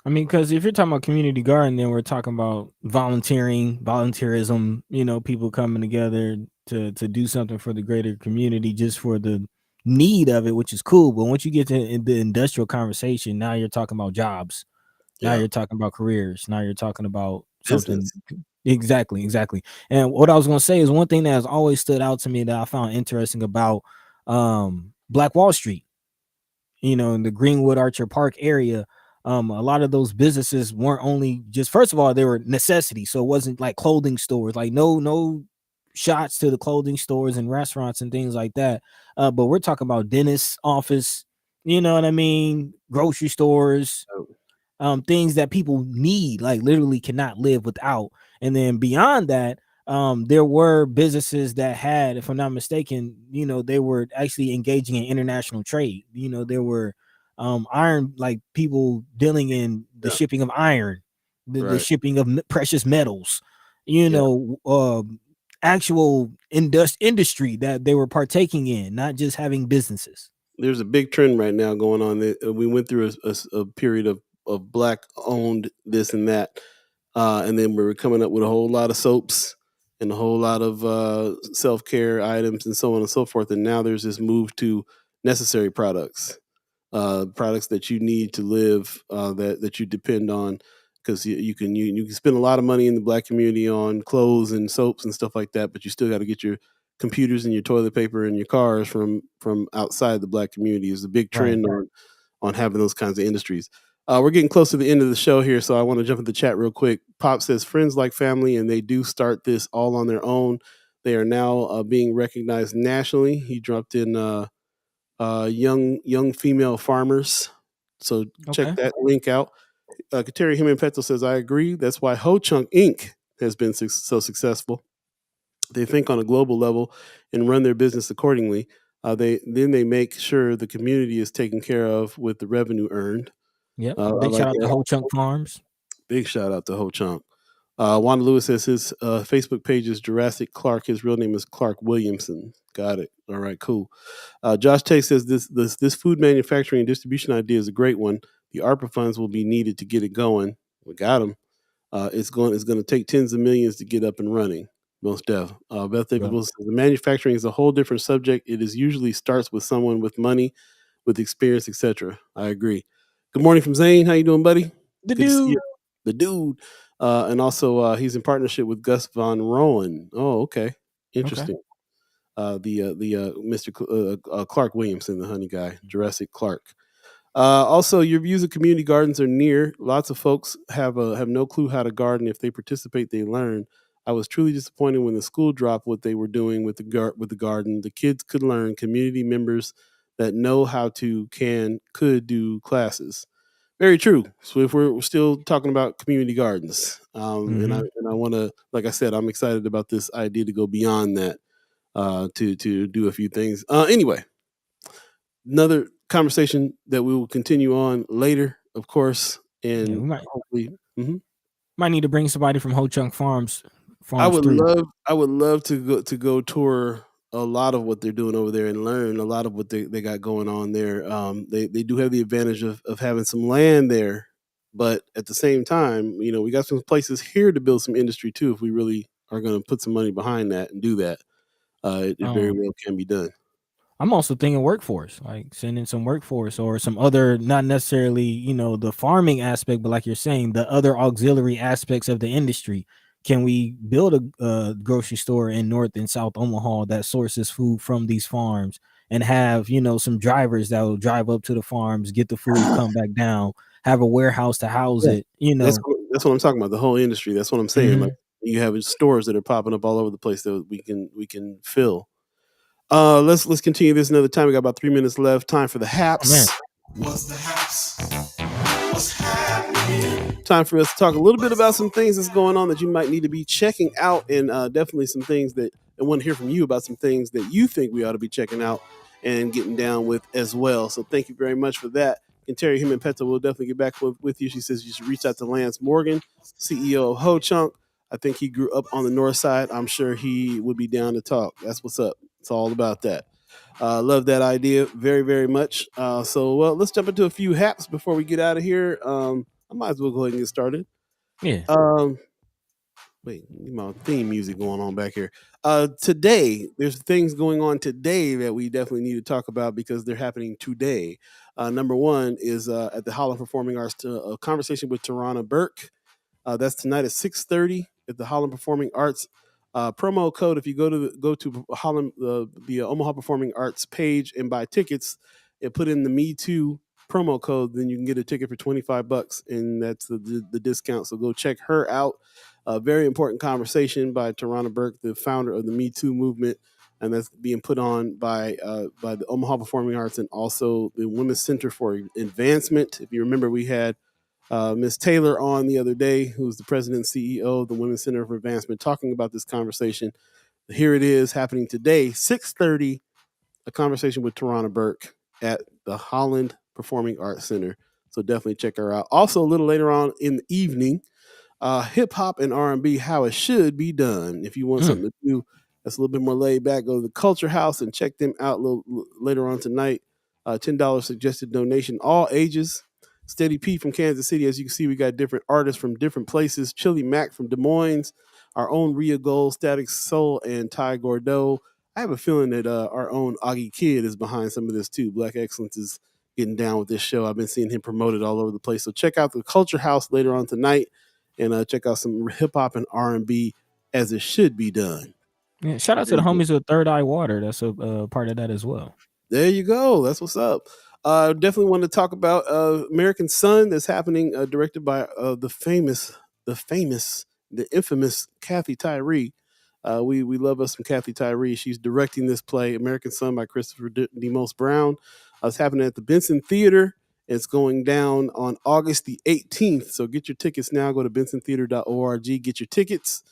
I mean, because if you're talking about community garden, then we're talking about volunteerism, people coming together to do something for the greater community just for the need of it, which is cool. But once you get to the industrial conversation, now you're talking about jobs. Now you're talking about careers. Now you're talking about something. Exactly. And what I was going to say is one thing that has always stood out to me that I found interesting about Black Wall Street, in the Greenwood Archer Park area. A lot of those businesses weren't only just, first of all, they were necessity. So it wasn't like clothing stores, like no shots to the clothing stores and restaurants and things like that. But we're talking about dentist office, you know what I mean? Grocery stores, things that people need, like literally cannot live without. And then beyond that, there were businesses that had, if I'm not mistaken, they were actually engaging in international trade. There were iron, like people dealing in the shipping of iron, the shipping of precious metals, actual industry that they were partaking in, not just having businesses. There's a big trend right now going on. We went through a period of Black owned this and that, and then we were coming up with a whole lot of soaps and a whole lot of self-care items and so on and so forth. And now there's this move to necessary products, products that you need to live, that you depend on, because you can spend a lot of money in the Black community on clothes and soaps and stuff like that, but you still got to get your computers and your toilet paper and your cars from outside the Black community. Is a big trend on having those kinds of industries. We're getting close to the end of the show here, so I want to jump in the chat real quick. Pop says, friends like family, and they do start this all on their own. They are now being recognized nationally. He dropped in young female farmers. So check that link out. Kateri Jimenez says, I agree. That's why Ho Chunk Inc. has been so successful. They think on a global level and run their business accordingly. They make sure the community is taken care of with the revenue earned. Yep. Big shout out to Ho Chunk Farms. Big shout out to Ho Chunk. Wanda Lewis says his Facebook page is Jurassic Clark. His real name is Clark Williamson. Got it. All right, cool. Josh Tate says this food manufacturing and distribution idea is a great one. The ARPA funds will be needed to get it going. We got them. It's going to take tens of millions to get up and running. Most def. Beth David Wilson says the manufacturing is a whole different subject. It is usually starts with someone with money, with experience, etc. I agree. Good morning from Zane. How you doing, buddy? Good to see you. The dude. And also he's in partnership with Gus Von Rowan. Oh, okay. Interesting. Okay. Mr. Clark Williamson, the honey guy, Jurassic Clark. Also, your views of community gardens are near. Lots of folks have no clue how to garden. If they participate, they learn. I was truly disappointed when the school dropped what they were doing with the garden. The kids could learn. Community members that know how to could do classes. Very true. So if we're still talking about community gardens, and I want to, like I said, I'm excited about this idea to go beyond that, to do a few things. Anyway, another conversation that we will continue on later, of course, and we might hopefully might need to bring somebody from Ho Chunk Farms. I would love to go tour a lot of what they're doing over there and learn a lot of what they got going on there. They do have the advantage of having some land there, but at the same time, we got some places here to build some industry too. If we really are going to put some money behind that and do that, it very well can be done. I'm also thinking workforce, like sending some workforce or some other, not necessarily, the farming aspect, but like you're saying, the other auxiliary aspects of the industry. Can we build a grocery store in North and South Omaha that sources food from these farms and have, some drivers that will drive up to the farms, get the food, come back down, have a warehouse to house it, That's what I'm talking about, the whole industry. That's what I'm saying. Like, you have stores that are popping up all over the place that we can fill. Let's continue this another time. We got about 3 minutes left. Time for the haps. What's the haps? What's happening? Time for us to talk a little bit about some things that's going on that you might need to be checking out, and definitely some things that I want to hear from you about, some things that you think we ought to be checking out and getting down with as well. So thank you very much for that. And Terry Jimenez will definitely get back with you. She says you should reach out to Lance Morgan, CEO of Ho Chunk. I think he grew up on the north side. I'm sure he would be down to talk. That's what's up. It's all about that. Love that idea very, very much. Let's jump into a few haps before we get out of here. I might as well go ahead and get started. Yeah. Wait, my theme music going on back here. Today, there's things going on today that we definitely need to talk about because they're happening today. Number one is at the Holland Performing Arts, a conversation with Tarana Burke. That's tonight at 6:30 at the Holland Performing Arts. Promo code, if you go to Holland, the Omaha Performing Arts page and buy tickets and put in the Me Too promo code, then you can get a ticket for $25, and that's the discount. So go check her out. A very important conversation by Tarana Burke, the founder of the Me Too movement, and that's being put on by the Omaha Performing Arts and also the Women's Center for Advancement. If you remember, we had Ms. Taylor on the other day, who's the president and CEO of the Women's Center for Advancement, talking about this conversation. Here it is happening today, 6:30, a conversation with Tarana Burke at the Holland Performing Arts Center. So definitely check her out. Also, a little later on in the evening, hip hop and R&B, how it should be done. If you want something to do that's a little bit more laid back, go to the Culture House and check them out a little later on tonight. $10 suggested donation, all ages. Steady P from Kansas City. As you can see, we got different artists from different places. Chili Mac from Des Moines, our own Rhea Gold, Static Soul, and Ty Gordeau. I have a feeling that our own Augie Kid is behind some of this too. Black Excellence is getting down with this show. I've been seeing him promoted all over the place. So check out the Culture House later on tonight, and check out some hip hop and R&B as it should be done. Yeah, shout out to the homies with Third Eye Water. That's a part of that as well. There you go. That's what's up. Definitely want to talk about American Son that's happening, directed by the infamous Kathy Tyree. We love us some Kathy Tyree. She's directing this play, American Son by Christopher Demos Brown. It's happening at the Benson Theater It's going down on August the 18th. So get your tickets now. Go to bensontheater.org. Get your tickets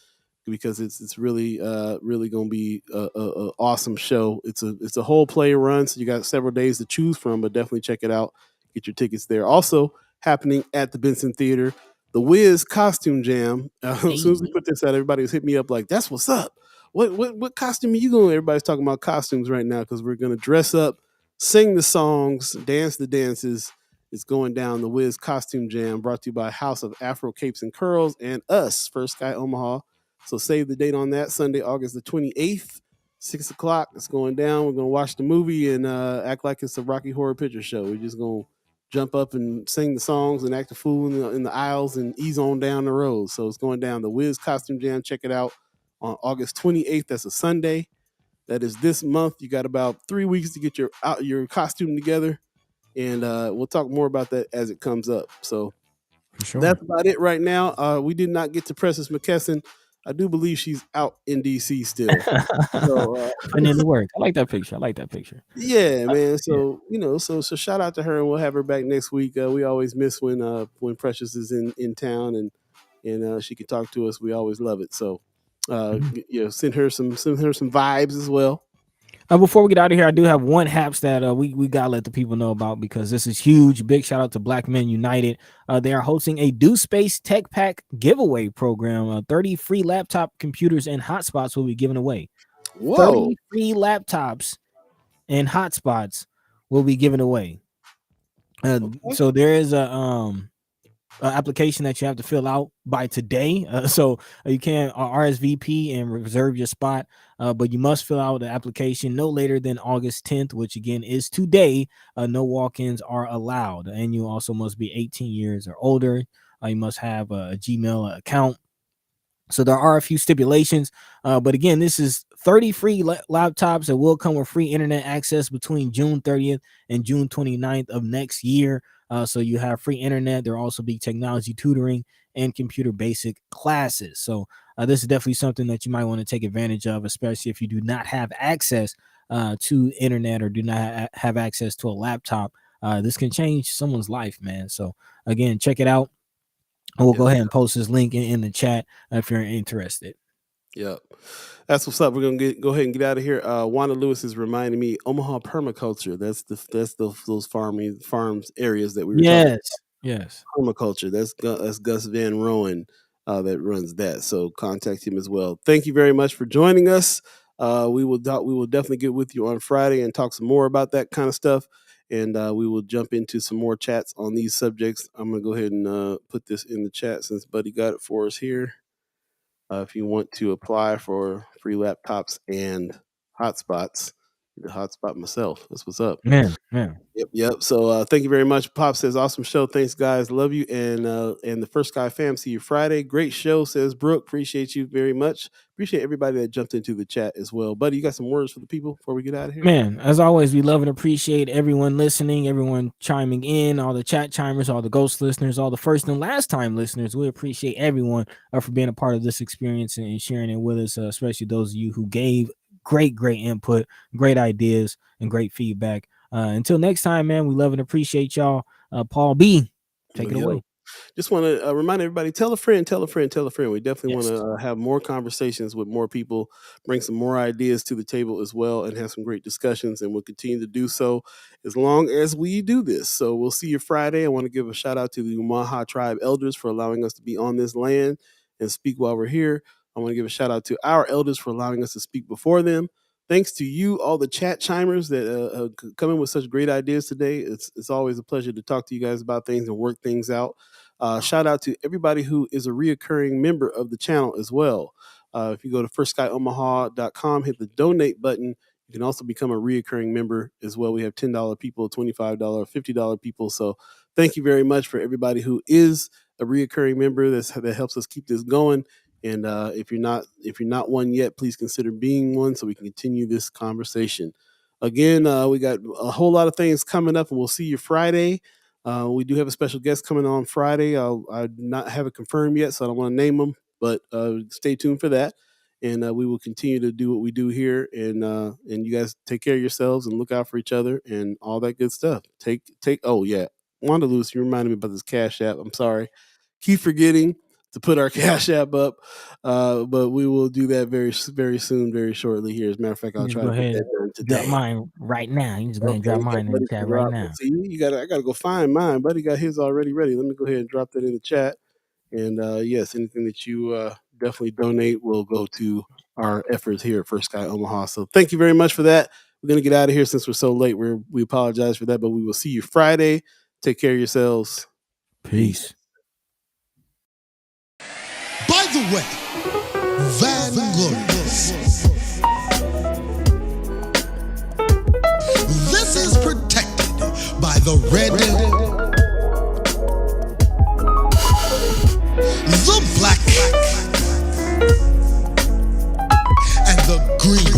because it's really really going to be a awesome show. It's a whole play run, so you got several days to choose from, but definitely check it out. Get your tickets there. Also happening at the Benson Theater, the Wiz Costume Jam. As soon as we put this out, everybody was hitting me up like, "That's what's up. What costume are you going?" Everybody's talking about costumes right now because we're going to dress up, sing the songs, dance the dances. It's going down, the Wiz Costume Jam, brought to you by House of Afro Capes and Curls and us, First Sky Omaha. So save the date on that, Sunday, August the 28th, 6 o'clock. It's going down. We're going to watch the movie and act like it's a Rocky Horror Picture Show. We're just going to jump up and sing the songs and act a fool in the aisles and ease on down the road. So it's going down, the Wiz Costume Jam. Check it out on August 28th. That's a Sunday. That is this month. You got about 3 weeks to get your costume together. And we'll talk more about that as it comes up. So that's about it right now. We did not get to Precious McKesson. I do believe she's out in DC still. So, putting in the work. I like that picture. Yeah, man. So so shout out to her, and we'll have her back next week. We always miss when Precious is in town and she can talk to us. We always love it. So send her some vibes as well. Before we get out of here, I do have one haps that we gotta let the people know about because this is huge. Big shout out to Black Men United. They are hosting a Do Space Tech Pack giveaway program. 30 free laptop computers and hotspots will be given away. Whoa! 30 free laptops and hotspots will be given away. Okay. So there is a application that you have to fill out by today. So you can RSVP and reserve your spot, but you must fill out the application no later than August 10th, which again is today. No walk-ins are allowed, and you also must be 18 years or older. You must have a Gmail account. So there are a few stipulations, but again, this is 30 free laptops that will come with free internet access between June 30th and June 29th of next year. So you have free internet. There will also be technology tutoring and computer basic classes. So this is definitely something that you might want to take advantage of, especially if you do not have access to internet or do not have access to a laptop. This can change someone's life, man. So again, check it out. We'll go ahead and post this link in the chat if you're interested. Yep. That's what's up. We're gonna go ahead and get out of here. Wanda Lewis is reminding me Omaha permaculture. That's those farms areas that we were talking about. Yes. Permaculture. That's Gus Van Roen that runs that. So contact him as well. Thank you very much for joining us. We will definitely get with you on Friday and talk some more about that kind of stuff. And we will jump into some more chats on these subjects. I'm gonna go ahead and put this in the chat since Buddy got it for us here. If you want to apply for free laptops and hotspots, the hotspot myself. That's what's up. Man. Yep. So thank you very much. Pop says, awesome show. Thanks, guys. Love you. And the First Sky fam, see you Friday. Great show, says Brooke. Appreciate you very much. Appreciate everybody that jumped into the chat as well. Buddy, you got some words for the people before we get out of here? Man, as always, we love and appreciate everyone listening, everyone chiming in, all the chat chimers, all the ghost listeners, all the first and last time listeners. We appreciate everyone for being a part of this experience and sharing it with us, especially those of you who gave great input, great ideas, and great feedback. Until next time, man, we love and appreciate y'all. Paul B, take it away. Just want to remind everybody, tell a friend. We definitely want to have more conversations with more people, bring some more ideas to the table as well, and have some great discussions, and we'll continue to do so as long as we do this. So we'll see you Friday. I want to give a shout out to the Omaha Tribe elders for allowing us to be on this land and speak while we're here. I want to give a shout out to our elders for allowing us to speak before them. Thanks to you, all the chat chimers that come in with such great ideas today. It's always a pleasure to talk to you guys about things and work things out. Shout out to everybody who is a reoccurring member of the channel as well. If you go to firstsky.omaha.com, hit the donate button. You can also become a reoccurring member as well. We have $10 people, $25, $50 people. So thank you very much for everybody who is a reoccurring member that helps us keep this going. And if you're not one yet, please consider being one so we can continue this conversation. Again, we got a whole lot of things coming up, and we'll see you Friday. We do have a special guest coming on Friday. I not have it confirmed yet, so I don't want to name them, but stay tuned for that. And we will continue to do what we do here. And you guys take care of yourselves and look out for each other and all that good stuff. Oh yeah, Wanda Lewis, you reminded me about this Cash App. I'm sorry. Keep forgetting to put our Cash App up, but we will do that very, very soon, very shortly here. As a matter of fact, I'll try to get that done today. Drop mine right now. You just go ahead and drop mine in the chat right now. See, I gotta go find mine. Buddy got his already ready. Let me go ahead and drop that in the chat. And yes, anything that you definitely donate will go to our efforts here at First Sky Omaha. So thank you very much for that. We're going to get out of here since we're so late. We apologize for that, but we will see you Friday. Take care of yourselves. Peace. By the way, Vanguard. This is protected by the red, the black, and the green.